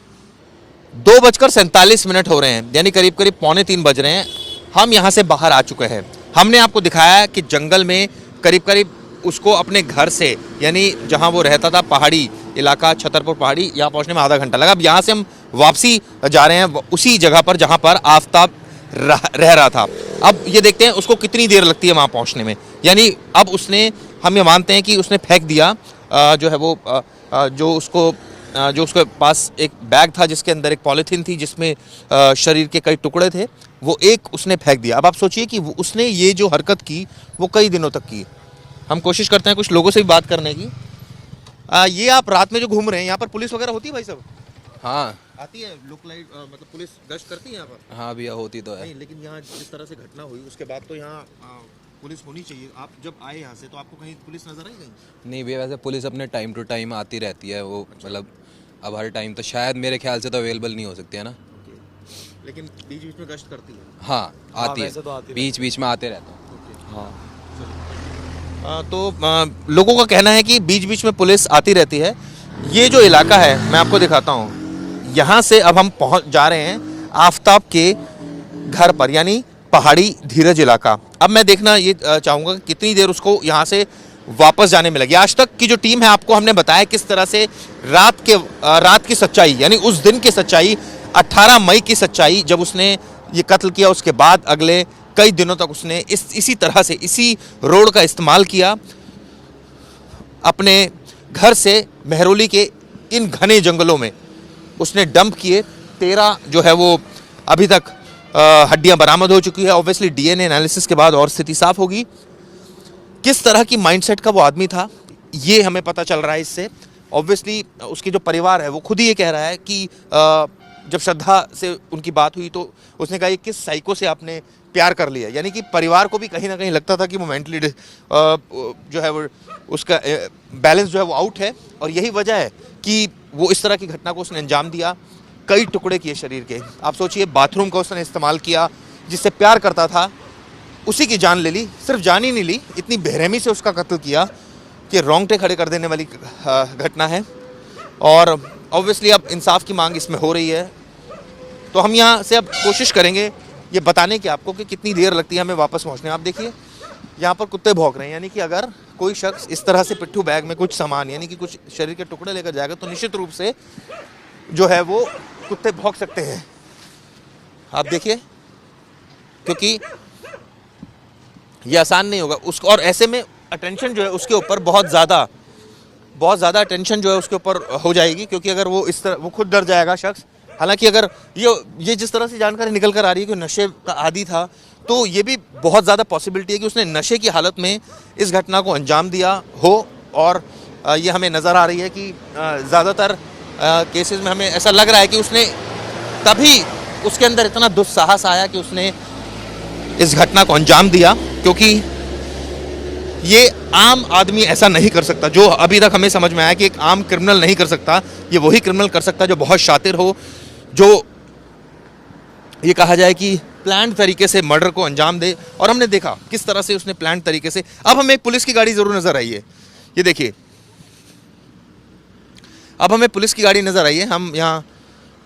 2:47 हो रहे हैं, यानी करीब करीब 2:45 बज रहे हैं। हम यहाँ से बाहर आ चुके हैं। हमने आपको दिखाया कि जंगल में करीब करीब उसको अपने घर से, यानी जहाँ वो रहता था, पहाड़ी इलाका छतरपुर पहाड़ी, यहाँ पहुँचने में आधा घंटा लगा। अब यहाँ से हम वापसी जा रहे हैं उसी जगह पर जहाँ पर आफताब रह रहा था। अब ये देखते हैं उसको कितनी देर लगती है वहाँ पहुँचने में। यानी अब उसने, हम ये मानते हैं कि उसने फेंक दिया जो है वो जो उसके पास एक बैग था जिसके अंदर एक पॉलीथीन थी जिसमें शरीर के कई टुकड़े थे, वो एक उसने फेंक दिया। अब आप सोचिए कि उसने ये जो हरकत की वो कई दिनों तक की। हम कोशिश करते हैं कुछ लोगों से भी बात करने की। ये आप रात में जो घूम रहे हैं, यहाँ पर पुलिस वगैरह होती है भाई साहब? हाँ आती है लुक लाइट, मतलब पुलिस गश्त करती है यहाँ पर? हाँ भैया होती तो है। नहीं, लेकिन यहाँ जिस तरह से घटना हुई उसके बाद तो यहाँ पुलिस होनी चाहिए। आप जब आए यहाँ से तो आपको कहीं पुलिस नजर आई कहीं? नहीं भैया, वैसे पुलिस अपने टाइम टू टाइम आती रहती है वो, मतलब अब हर टाइम तो शायद मेरे ख्याल से तो अवेलेबल नहीं हो सकती है ना। लेकिन बीच बीच में गश्त करती है। हाँ आती वैसे तो है, आती बीच बीच में आते रहते हैं। हाँ लोगों का कहना है कि बीच बीच में पुलिस आती रहती है। ये जो इलाका है मैं आपको दिखाता हूँ, यहाँ से अब हम पहुँच जा रहे हैं आफताब के घर पर, यानी पहाड़ी धीरज इलाका। अब मैं देखना ये चाहूँगा कि कितनी देर उसको यहाँ से वापस जाने में लगी। आज तक की जो टीम है आपको हमने बताया किस तरह से रात की सच्चाई, यानी उस दिन की सच्चाई, 18 मई की सच्चाई, जब उसने ये कत्ल किया उसके बाद अगले कई दिनों तक उसने इसी तरह से इसी रोड का इस्तेमाल किया। अपने घर से मेहरौली के इन घने जंगलों में उसने डंप किए। 13 जो है वो अभी तक हड्डियां बरामद हो चुकी है। ऑब्वियसली डीएनए एनालिसिस के बाद और स्थिति साफ होगी। किस तरह की माइंडसेट का वो आदमी था ये हमें पता चल रहा है इससे। ऑब्वियसली उसकी जो परिवार है वो खुद ही ये कह रहा है कि जब श्रद्धा से उनकी बात हुई तो उसने कहा ये किस साइको से आपने प्यार कर लिया, यानी कि परिवार को भी कहीं ना कहीं लगता था कि वो मेंटली जो है वो उसका बैलेंस जो है वो आउट है, और यही वजह है कि वो इस तरह की घटना को उसने अंजाम दिया। कई टुकड़े किए शरीर के। आप सोचिए, बाथरूम का उसने इस्तेमाल किया, जिससे प्यार करता था उसी की जान ले ली। सिर्फ जान ही नहीं ली, इतनी बेरहमी से उसका कत्ल किया कि रोंगटे खड़े कर देने वाली घटना है। और ऑब्वियसली अब इंसाफ की मांग इसमें हो रही है। तो हम यहाँ से अब कोशिश करेंगे ये बताने की आपको कि कितनी देर लगती है हमें वापस पहुँचने। आप देखिए यहाँ पर कुत्ते भौंक रहे हैं, यानी कि अगर कोई शख्स इस तरह से पिट्ठू बैग में कुछ सामान, यानी कि कुछ शरीर के टुकड़े लेकर जाएगा तो निश्चित रूप से जो है वो कुत्ते भौंक सकते हैं। आप देखिए, क्योंकि ये आसान नहीं होगा उसको, और ऐसे में अटेंशन जो है उसके ऊपर बहुत ज़्यादा अटेंशन जो है उसके ऊपर हो जाएगी, क्योंकि अगर वो इस तरह वो खुद डर जाएगा शख्स। हालांकि अगर ये जिस तरह से जानकारी निकल कर आ रही है कि नशे का आदी था, तो ये भी बहुत ज़्यादा पॉसिबिलिटी है कि उसने नशे की हालत में इस घटना को अंजाम दिया हो। और ये हमें नज़र आ रही है कि ज़्यादातर केसेस में हमें ऐसा लग रहा है कि उसने तभी उसके अंदर इतना दुस्साहस आया कि उसने इस घटना को अंजाम दिया, क्योंकि ये आम आदमी ऐसा नहीं कर सकता। जो अभी तक हमें समझ में आया कि एक आम क्रिमिनल नहीं कर सकता, ये वही क्रिमिनल कर सकता है जो बहुत शातिर हो, जो ये कहा जाए कि प्लान तरीके से मर्डर को अंजाम दे। और हमने देखा किस तरह से उसने प्लान तरीके से। अब हमें एक पुलिस की गाड़ी जरूर नजर आई है, ये देखिए, अब हमें पुलिस की गाड़ी नजर आई है। हम यहाँ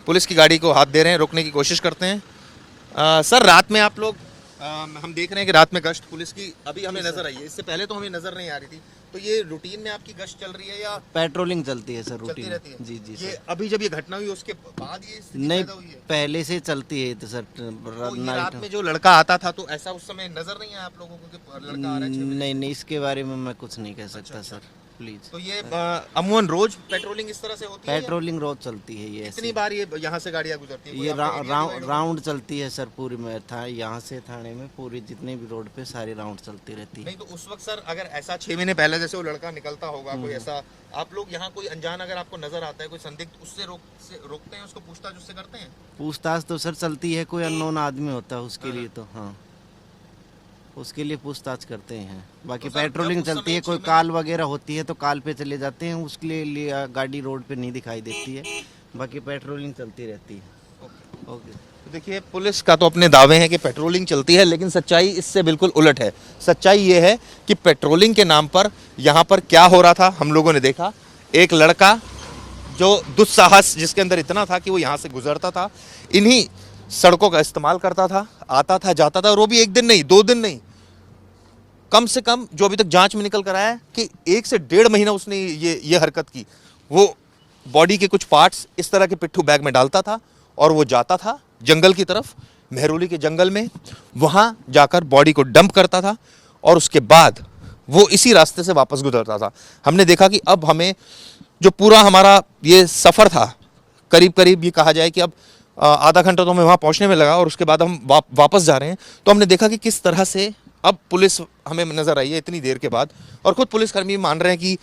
पुलिस की गाड़ी को हाथ दे रहे हैं, रोकने की कोशिश करते हैं। सर, रात में आप लोग हम देख रहे हैं कि रात में गश्त पुलिस की अभी हमें नजर आई है, इससे पहले तो हमें नजर नहीं आ रही थी। तो ये रूटीन में आपकी गश्त चल रही है या पेट्रोलिंग चलती है सर, चलती रूटीन रहती है? जी जी ये सर। अभी जब ये घटना हुई उसके बाद ये स्थिति नहीं, पैदा हुई है? पहले से चलती है तो सर तो ये नाइट। रात में जो लड़का आता था तो ऐसा उस समय नजर नहीं आया आप लोगों को कि लड़का आ रहा है 6 बजे? नहीं नहीं, इसके बारे में मैं कुछ नहीं कह सकता सर, प्लीज। तो ये अमूमन रोज पेट्रोलिंग इस तरह से होती है या पेट्रोलिंग रोज चलती है ये कितनी ऐसे। बार ये यहाँ से गाड़ियाँ गुजरती है? कोई ये आपका area divide होता है? राउंड चलती है सर पूरी में था, यहाँ से थाने में पूरी जितने भी रोड पे सारी राउंड चलती रहती है। नहीं, तो उस वक्त सर अगर ऐसा 6 महीने पहले जैसे वो लड़का निकलता होगा, कोई ऐसा आप लोग यहाँ कोई अनजान अगर आपको नजर आता है, कोई संदिग्ध, उससे रोकते हैं, उसको पूछताछ उससे करते हैं? पूछताछ तो सर चलती है, कोई अननोन आदमी होता है उसके लिए तो हाँ, उसके लिए पूछताछ करते हैं। बाकी तो सर, पेट्रोलिंग जब उस चलती है, समय कोई 6 काल वगैरह होती है तो काल पे चले जाते हैं, उसके लिए गाड़ी रोड पे नहीं दिखाई देती है। बाकी पेट्रोलिंग चलती रहती है। ओके। तो देखिए, पुलिस का तो अपने दावे हैं कि पेट्रोलिंग चलती है, लेकिन सच्चाई इससे बिल्कुल उलट है। सच्चाई ये है कि पेट्रोलिंग के नाम पर यहाँ पर क्या हो रहा था हम लोगों ने देखा। एक लड़का जो दुस्साहस जिसके अंदर इतना था कि वो यहाँ से गुजरता था, इन्हीं सड़कों का इस्तेमाल करता था, आता था जाता था, और वो भी 1 दिन नहीं 2 दिन नहीं, कम से कम जो अभी तक जांच में निकल कर आया है कि 1 से 1.5 महीना उसने ये हरकत की। वो बॉडी के कुछ पार्ट्स इस तरह के पिट्ठू बैग में डालता था और वो जाता था जंगल की तरफ, मेहरौली के जंगल में, वहाँ जाकर बॉडी को डंप करता था और उसके बाद वो इसी रास्ते से वापस गुजरता था। हमने देखा कि अब हमें जो पूरा हमारा ये सफ़र था, करीब करीब ये कहा जाए कि अब आधा घंटा तो हमें वहाँ पहुँचने में लगा और उसके बाद हम वापस जा रहे हैं। तो हमने देखा कि किस तरह से अब पुलिस हमें नज़र आई है इतनी देर के बाद, और ख़ुद पुलिसकर्मी मान रहे हैं कि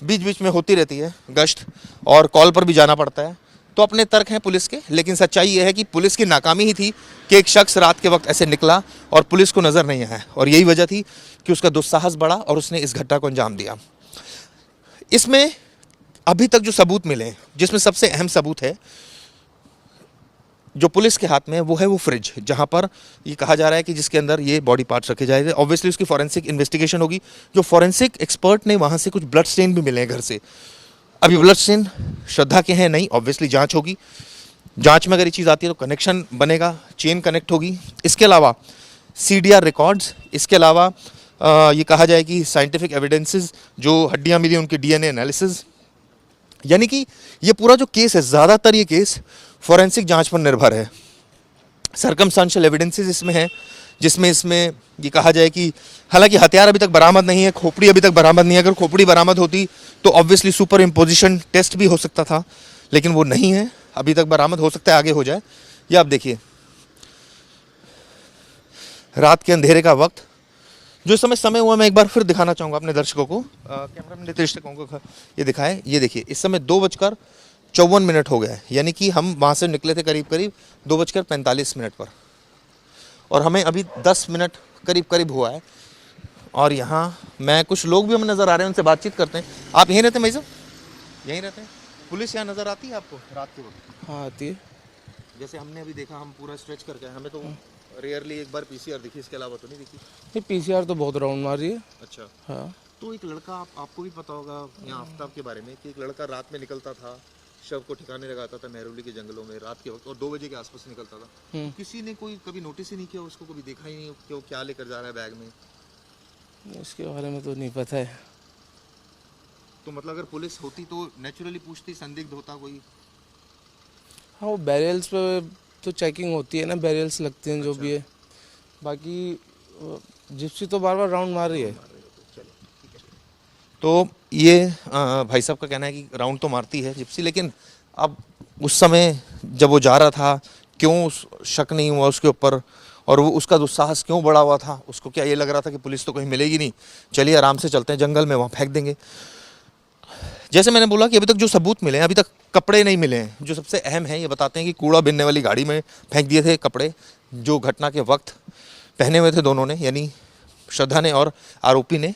बीच बीच में होती रहती है गश्त और कॉल पर भी जाना पड़ता है। तो अपने तर्क हैं पुलिस के, लेकिन सच्चाई ये है कि पुलिस की नाकामी ही थी कि एक शख्स रात के वक्त ऐसे निकला और पुलिस को नज़र नहीं आया, और यही वजह थी कि उसका दुस्साहस बढ़ा और उसने इस घटना को अंजाम दिया। इसमें अभी तक जो सबूत मिले हैं, जिसमें सबसे अहम सबूत है जो पुलिस के हाथ में है, वो है वो फ्रिज, जहां पर ये कहा जा रहा है कि जिसके अंदर ये बॉडी पार्ट्स रखे जाएंगे। ऑब्वियसली उसकी फॉरेंसिक इन्वेस्टिगेशन होगी। जो फॉरेंसिक एक्सपर्ट ने वहां से कुछ ब्लड स्टेन भी मिले हैं घर से। अभी ब्लड स्टेन श्रद्धा के हैं नहीं, ऑब्वियसली जांच होगी। जांच में अगर ये चीज़ आती है तो कनेक्शन बनेगा, चेन कनेक्ट होगी। इसके अलावा CDR रिकॉर्ड्स, इसके अलावा ये कहा जाए कि साइंटिफिक एविडेंसेस, जो हड्डियाँ मिली उनकी DNA एनालिसिस, यानी कि ये पूरा जो केस है, ज़्यादातर ये केस फॉरेंसिक जांच पर निर्भर है। सर्कमस्टेंशियल एविडेंसेस इसमें है, जिसमें ये कहा जाए कि हालांकि हथियार अभी तक बरामद नहीं है, खोपड़ी अभी तक बरामद नहीं है। अगर खोपड़ी बरामद होती तो ऑब्वियसली सुपर इम्पोजिशन टेस्ट भी हो सकता था, लेकिन वो नहीं है, अभी तक बरामद हो सकता है, आगे हो जाए। ये आप देखिए, रात के अंधेरे का वक्त, जो समय हुआ, मैं एक बार फिर दिखाना चाहूँगा अपने दर्शकों को। कैमरामैन नितेश को ये दिखाएं। ये देखिए, इस समय 2:54 हो गया है, यानी कि हम वहाँ से निकले थे करीब 2:45 पर, और हमें अभी 10 मिनट करीब हुआ है। और यहाँ मैं, कुछ लोग भी हमें नज़र आ रहे हैं, उनसे बातचीत करते हैं। आप यहीं रहते हैं भाई साहब? यहीं रहते हैं? पुलिस यहाँ नज़र आती है आपको रात के वक्त? हाँ आती है। जैसे हमने अभी देखा, हम पूरा स्ट्रेच करके आए, हमें तो रेयरली एक बार PCR दिखी, इसके अलावा तो नहीं दिखी। ये PCR तो बहुत राउंड मार रही है। अच्छा। हाँ। तो एक लड़का, आपको भी पता होगा यहाँ आफ्ताब के बारे में, कि एक लड़का रात में निकलता था, शव को ठिकाने लगाता था मेहरौली के जंगलों में रात के वक्त, और 2 बजे के आसपास निकलता था। किसी ने कोई कभी नोटिस ही नहीं किया उसको, कभी देखा ही नहीं कि वो क्या लेकर जा रहा है बैग में? इसके बारे में तो नहीं पता है। तो मतलब अगर पुलिस होती तो नेचुरली पूछती, संदिग्ध होता कोई? हाँ, वो बैरियल्स पे तो चेकिंग होती है ना, बैरियल्स लगते हैं जो भी है। बाकी जिप्सी तो बार राउंड मार रही है। तो ये भाई साहब का कहना है कि राउंड तो मारती है जिप्सी, लेकिन अब उस समय जब वो जा रहा था, क्यों शक नहीं हुआ उसके ऊपर, और वो उसका दुस्साहस क्यों बढ़ा हुआ था? उसको क्या ये लग रहा था कि पुलिस तो कहीं मिलेगी नहीं, चलिए आराम से चलते हैं जंगल में, वहाँ फेंक देंगे। जैसे मैंने बोला कि अभी तक जो सबूत मिले हैं, अभी तक कपड़े नहीं मिले हैं। जो सबसे अहम है, ये बताते हैं कि कूड़ा बिनने वाली गाड़ी में फेंक दिए थे कपड़े, जो घटना के वक्त पहने हुए थे दोनों ने, यानी श्रद्धा ने और आरोपी ने।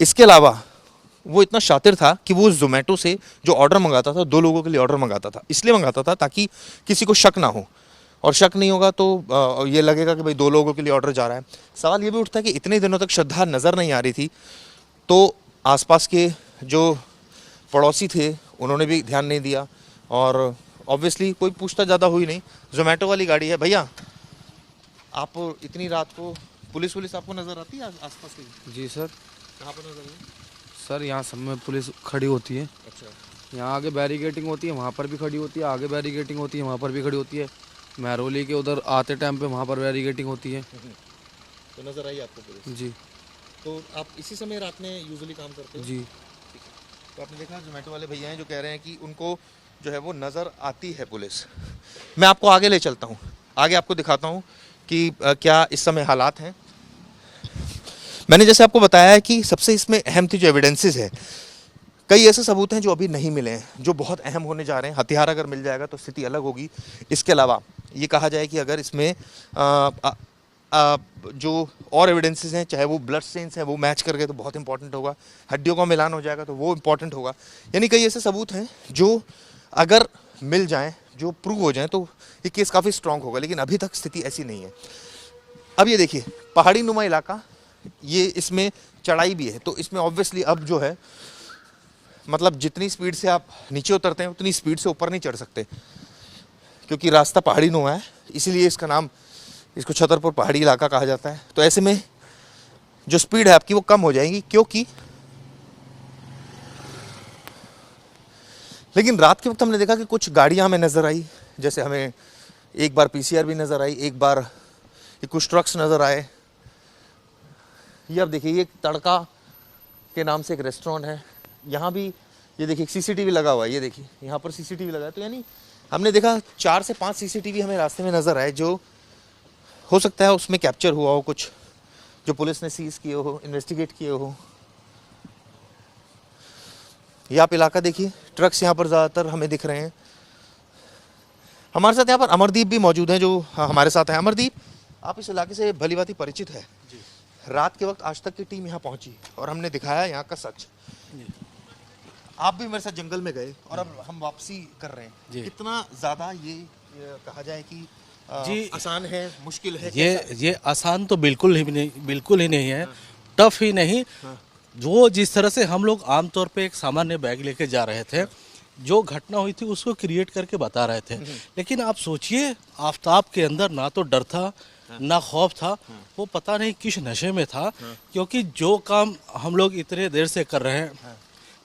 इसके अलावा वो इतना शातिर था कि वो ज़ोमैटो से जो ऑर्डर मंगाता था, 2 लोगों के लिए ऑर्डर मंगाता था। इसलिए मंगाता था ताकि किसी को शक ना हो, और शक नहीं होगा तो ये लगेगा कि भाई 2 लोगों के लिए ऑर्डर जा रहा है। सवाल ये भी उठता है कि इतने दिनों तक श्रद्धा नज़र नहीं आ रही थी, तो आसपास के जो पड़ोसी थे उन्होंने भी ध्यान नहीं दिया, और ऑब्वियसली कोई पूछता ज़्यादा हुई नहीं। ज़ोमैटो वाली गाड़ी है। भैया, आप इतनी रात को पुलिस आपको नज़र आती है आसपास की? जी सर। कहाँ पर नज़र आई? सर यहाँ सब में पुलिस खड़ी होती है। अच्छा। यहाँ आगे बैरिकेटिंग होती है, वहाँ पर भी खड़ी होती है, आगे बैरिकेटिंग होती है, वहाँ पर भी खड़ी होती है। मेहरौली के उधर आते टाइम पे वहाँ पर बैरिकेटिंग होती है। तो नज़र आई आपको पुलिस? जी। तो आप इसी समय रात में यूजुअली काम करते हो? जी। तो आपने देखा ज़ोमैटो वाले भैया हैं जो कह रहे हैं कि उनको जो है वो नज़र आती है पुलिस। मैं आपको आगे ले चलता हूँ, आगे आपको दिखाता हूँ कि क्या इस समय हालात हैं। मैंने जैसे आपको बताया है कि सबसे इसमें अहम थी जो एविडेंसेस है, कई ऐसे सबूत हैं जो अभी नहीं मिले हैं, जो बहुत अहम होने जा रहे हैं। हथियार अगर मिल जाएगा तो स्थिति अलग होगी। इसके अलावा ये कहा जाए कि अगर इसमें जो और एविडेंसेस हैं, चाहे वो ब्लड स्टेन्स हैं, वो मैच कर गए तो बहुत इंपॉर्टेंट होगा। हड्डियों का मिलान हो जाएगा तो वो इंपॉर्टेंट होगा। यानी कई ऐसे सबूत हैं जो अगर मिल जाएं, जो प्रूव हो जाएं, तो ये केस काफ़ी स्ट्रांग होगा, लेकिन अभी तक स्थिति ऐसी नहीं है। अब ये देखिए, पहाड़ी नुमा इलाका, ये इसमें चढ़ाई भी है, तो इसमें ऑब्वियसली अब जो है, मतलब जितनी स्पीड से आप नीचे उतरते हैं उतनी स्पीड से ऊपर नहीं चढ़ सकते, क्योंकि रास्ता पहाड़ी नुमा है, इसीलिए इसका नाम, इसको छतरपुर पहाड़ी इलाका कहा जाता है। तो ऐसे में जो स्पीड है आपकी वो कम हो जाएगी, क्योंकि लेकिन रात के वक्त हमने देखा कि कुछ गाड़ियां हमें नज़र आई, जैसे हमें एक बार PCR भी नज़र आई, एक बार ये कुछ ट्रक्स नज़र आए। ये आप देखिए, ये तड़का के नाम से एक रेस्टोरेंट है, यहाँ भी ये देखिए CCTV लगा हुआ है। ये देखिए यहाँ पर CCTV लगा है। तो यानी हमने देखा 4 से 5 CCTV हमें रास्ते में नज़र आए, जो हो सकता है उसमें कैप्चर हुआ हो कुछ, जो पुलिस ने सीज किए हो, इन्वेस्टिगेट किए हो। ये आप इलाका देखिए, ट्रक्स यहाँ पर ज़्यादातर हमें दिख रहे हैं। हमारे साथ यहाँ पर अमरदीप भी मौजूद हैं जो हमारे साथ हैं। अमरदीप, आप इस इलाके से भलीभांति परिचित है। रात के वक्त आज तक की टीम यहाँ पहुंची और हमने दिखाया यहाँ का सच। आप भी मेरे साथ जंगल में गए और अब हम वापसी कर रहे हैं। कितना ज्यादा ये कहा जाए कि जी, आसान है, मुश्किल है? ये आसान तो बिल्कुल ही नहीं है, टफ ही नहीं। जो जिस तरह से हम लोग आमतौर पे एक सामान्य बैग लेके जा रहे थे, जो घटना हुई थी उसको क्रिएट करके बता रहे थे, लेकिन आप सोचिए आफताब के अंदर ना तो डर था ना खौफ था, वो पता नहीं किस नशे में था, क्योंकि जो काम हम लोग इतने देर से कर रहे हैं,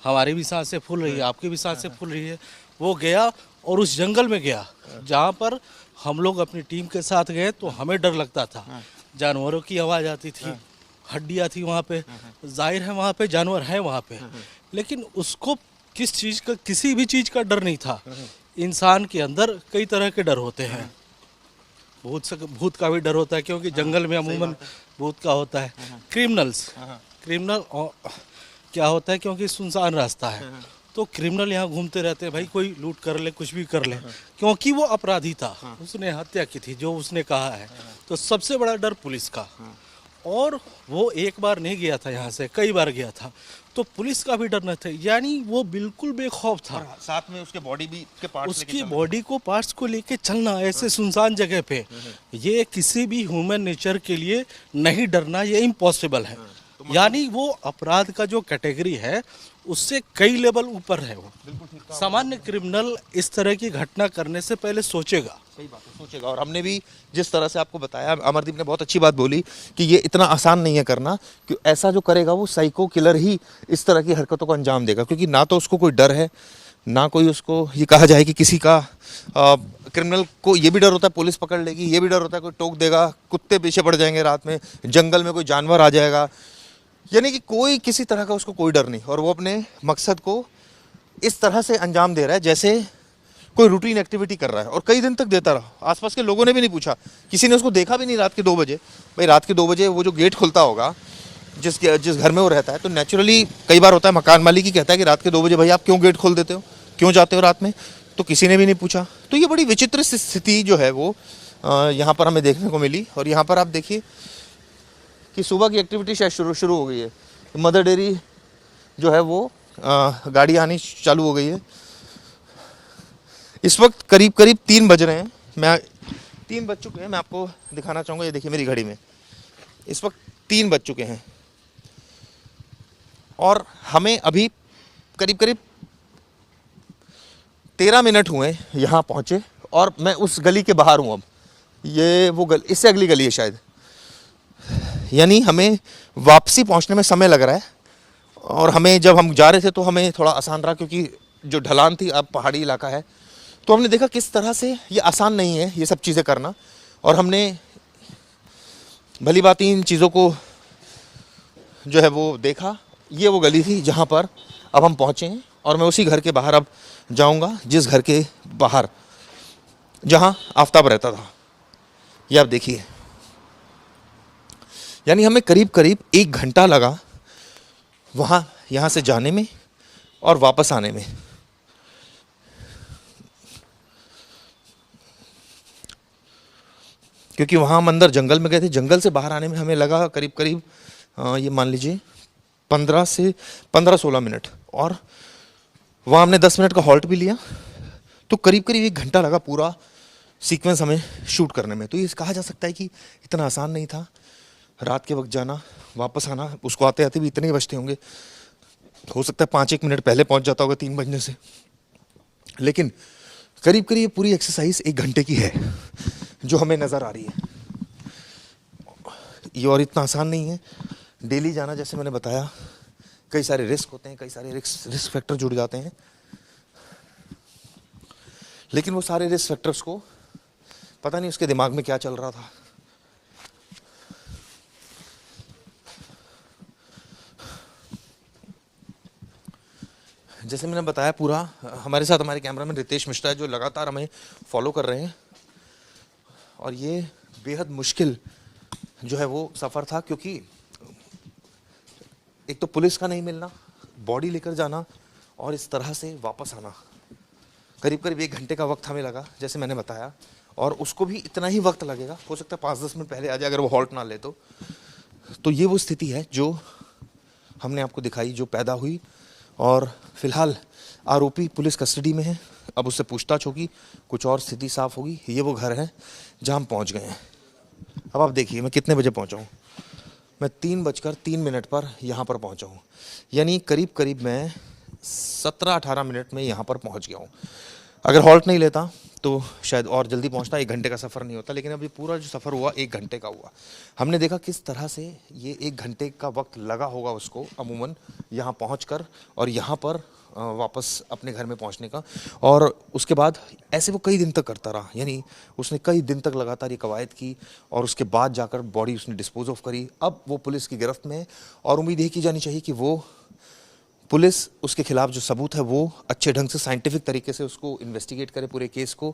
हमारी भी सांसें फूल रही है, आपकी भी सांसें फूल रही है, वो गया और उस जंगल में गया जहाँ पर हम लोग अपनी टीम के साथ गए तो हमें डर लगता था। जानवरों की आवाज़ आती थी, हड्डियाँ थी वहाँ पे, जाहिर है वहाँ पे जानवर है वहाँ पे, लेकिन उसको किस चीज़ का, किसी भी चीज़ का डर नहीं था। इंसान के अंदर कई तरह के डर होते हैं, भूत का भी डर होता है, क्योंकि जंगल में अमूमन भूत का होता है। क्रिमिनल क्या होता है, क्योंकि सुनसान रास्ता है तो क्रिमिनल यहाँ घूमते रहते हैं, भाई कोई लूट कर ले, कुछ भी कर ले, क्योंकि वो अपराधी था, उसने हत्या की थी जो उसने कहा है। तो सबसे बड़ा डर पुलिस का, और वो एक बार नहीं गया था यहाँ से, कई बार गया था, तो पुलिस का भी डर न था, यानी वो बिल्कुल बेखौफ था। साथ में उसके बॉडी भी के पार्ट्स उसकी बॉडी को पार्ट्स को लेके चलना ऐसे सुनसान जगह पे, ये किसी भी ह्यूमन नेचर के लिए नहीं डरना, ये इम्पॉसिबल है। यानी वो अपराध का जो कैटेगरी है उससे कई लेवल ऊपर है वो। सामान्य क्रिमिनल इस तरह की घटना करने से पहले सोचेगा। सही बात है, सोचेगा। और हमने भी जिस तरह से आपको बताया, अमरदीप ने बहुत अच्छी बात बोली कि ये इतना आसान नहीं है करना, कि ऐसा जो करेगा वो साइको किलर ही इस तरह की हरकतों को अंजाम देगा, क्योंकि ना तो उसको कोई डर है, ना कोई उसको ये कहा जाए कि किसी का क्रिमिनल को ये भी डर होता है पुलिस पकड़ लेगी, ये भी डर होता है कोई टोक देगा, कुत्ते पीछे पड़ जाएंगे रात में, जंगल में कोई जानवर आ जाएगा, यानी कि कोई किसी तरह का उसको कोई डर नहीं। और वो अपने मकसद को इस तरह से अंजाम दे रहा है जैसे कोई रूटीन एक्टिविटी कर रहा है, और कई दिन तक देता रहा। आसपास के लोगों ने भी नहीं पूछा, किसी ने उसको देखा भी नहीं रात के 2 बजे। भाई रात के 2 बजे वो जो गेट खुलता होगा जिस घर में वो रहता है, तो नेचुरली कई बार होता है मकान मालिक ही कहता है कि रात के 2 बजे भाई आप क्यों गेट खोल देते हो, क्यों जाते हो रात में, तो किसी ने भी नहीं पूछा। तो ये बड़ी विचित्र स्थिति जो है वो यहाँ पर हमें देखने को मिली। और यहाँ पर आप देखिए कि सुबह की एक्टिविटी शायद शुरू हो गई है। मदर डेयरी जो है वो गाड़ी आनी चालू हो गई है। इस वक्त करीब 3 बज रहे हैं, 3 बज चुके हैं। मैं आपको दिखाना चाहूँगा, ये देखिए मेरी घड़ी में इस वक्त 3 बज चुके हैं, और हमें अभी करीब 13 मिनट हुए यहाँ पहुँचे, और मैं उस गली के बाहर हूँ। अब ये वो गली, इससे अगली गली है शायद, यानी हमें वापसी पहुंचने में समय लग रहा है। और हमें जब हम जा रहे थे तो हमें थोड़ा आसान रहा, क्योंकि जो ढलान थी, अब पहाड़ी इलाका है, तो हमने देखा किस तरह से ये आसान नहीं है ये सब चीज़ें करना। और हमने भली बात इन चीज़ों को जो है वो देखा। ये वो गली थी जहाँ पर अब हम पहुँचे हैं, और मैं उसी घर के बाहर अब जाऊँगा, जिस घर के बाहर जहाँ आफताब रहता था। ये आप देखिए, यानी हमें करीब 1 घंटा लगा वहाँ यहाँ से जाने में और वापस आने में। क्योंकि वहाँ हम अंदर जंगल में गए थे, जंगल से बाहर आने में हमें लगा करीब ये मान लीजिए 15-16 मिनट, और वहाँ हमने 10 मिनट का हॉल्ट भी लिया, तो करीब 1 घंटा लगा पूरा सीक्वेंस हमें शूट करने में। तो ये कहा जा सकता है कि इतना आसान नहीं था। रात के वक्त जाना, वापस आना, उसको आते आते भी इतने ही बजते होंगे, हो सकता है 5-1 मिनट पहले पहुंच जाता होगा 3 बजने से, लेकिन करीब ये पूरी एक्सरसाइज 1 घंटे की है जो हमें नज़र आ रही है। ये और इतना आसान नहीं है डेली जाना। जैसे मैंने बताया, कई सारे रिस्क होते हैं, कई सारे रिस्क फैक्टर जुड़ जाते हैं, लेकिन वो सारे रिस्क फैक्टर्स को पता नहीं उसके दिमाग में क्या चल रहा था। जैसे मैंने बताया, पूरा हमारे साथ हमारे कैमरामैन रितेश मिश्रा है, जो लगातार हमें फॉलो कर रहे हैं। और ये बेहद मुश्किल जो है वो सफ़र था, क्योंकि एक तो पुलिस का नहीं मिलना, बॉडी लेकर जाना, और इस तरह से वापस आना करीब करीब 1 घंटे का वक्त हमें लगा, जैसे मैंने बताया, और उसको भी इतना ही वक्त लगेगा, हो सकता है 5-10 मिनट पहले आ जाए अगर वो हॉल्ट ना ले तो ये वो स्थिति है जो हमने आपको दिखाई, जो पैदा हुई। और फिलहाल आरोपी पुलिस कस्टडी में है, अब उससे पूछताछ होगी, कुछ और स्थिति साफ होगी। ये वो घर है जहाँ हम पहुँच गए हैं। अब आप देखिए मैं कितने बजे पहुँचा हूँ। मैं 3:03 पर यहाँ पर पहुँचा हूँ, यानी करीब करीब मैं 17-18 मिनट में यहाँ पर पहुँच गया हूँ। अगर हॉल्ट नहीं लेता तो शायद और जल्दी पहुँचता, 1 घंटे का सफ़र नहीं होता, लेकिन अब ये पूरा जो सफ़र हुआ 1 घंटे का हुआ। हमने देखा किस तरह से ये 1 घंटे का वक्त लगा होगा उसको अमूमन यहाँ पहुँचकर और यहाँ पर वापस अपने घर में पहुँचने का। और उसके बाद ऐसे वो कई दिन तक करता रहा, यानी उसने कई दिन तक लगातार ये कवायद की और उसके बाद जाकर बॉडी उसने डिस्पोज ऑफ करी। अब वो पुलिस की गिरफ्त में है और उम्मीद ये की जानी चाहिए कि वो पुलिस उसके खिलाफ जो सबूत है वो अच्छे ढंग से साइंटिफिक तरीके से उसको इन्वेस्टिगेट करे पूरे केस को,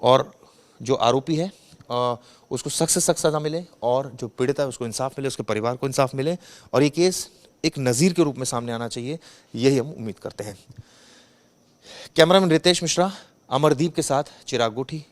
और जो आरोपी है उसको सख्त से सख्त सज़ा मिले और जो पीड़ित है उसको इंसाफ मिले, उसके परिवार को इंसाफ मिले और ये केस एक नज़ीर के रूप में सामने आना चाहिए, यही हम उम्मीद करते हैं। कैमरामैन रितेश मिश्रा, अमरदीप के साथ चिराग गोठी।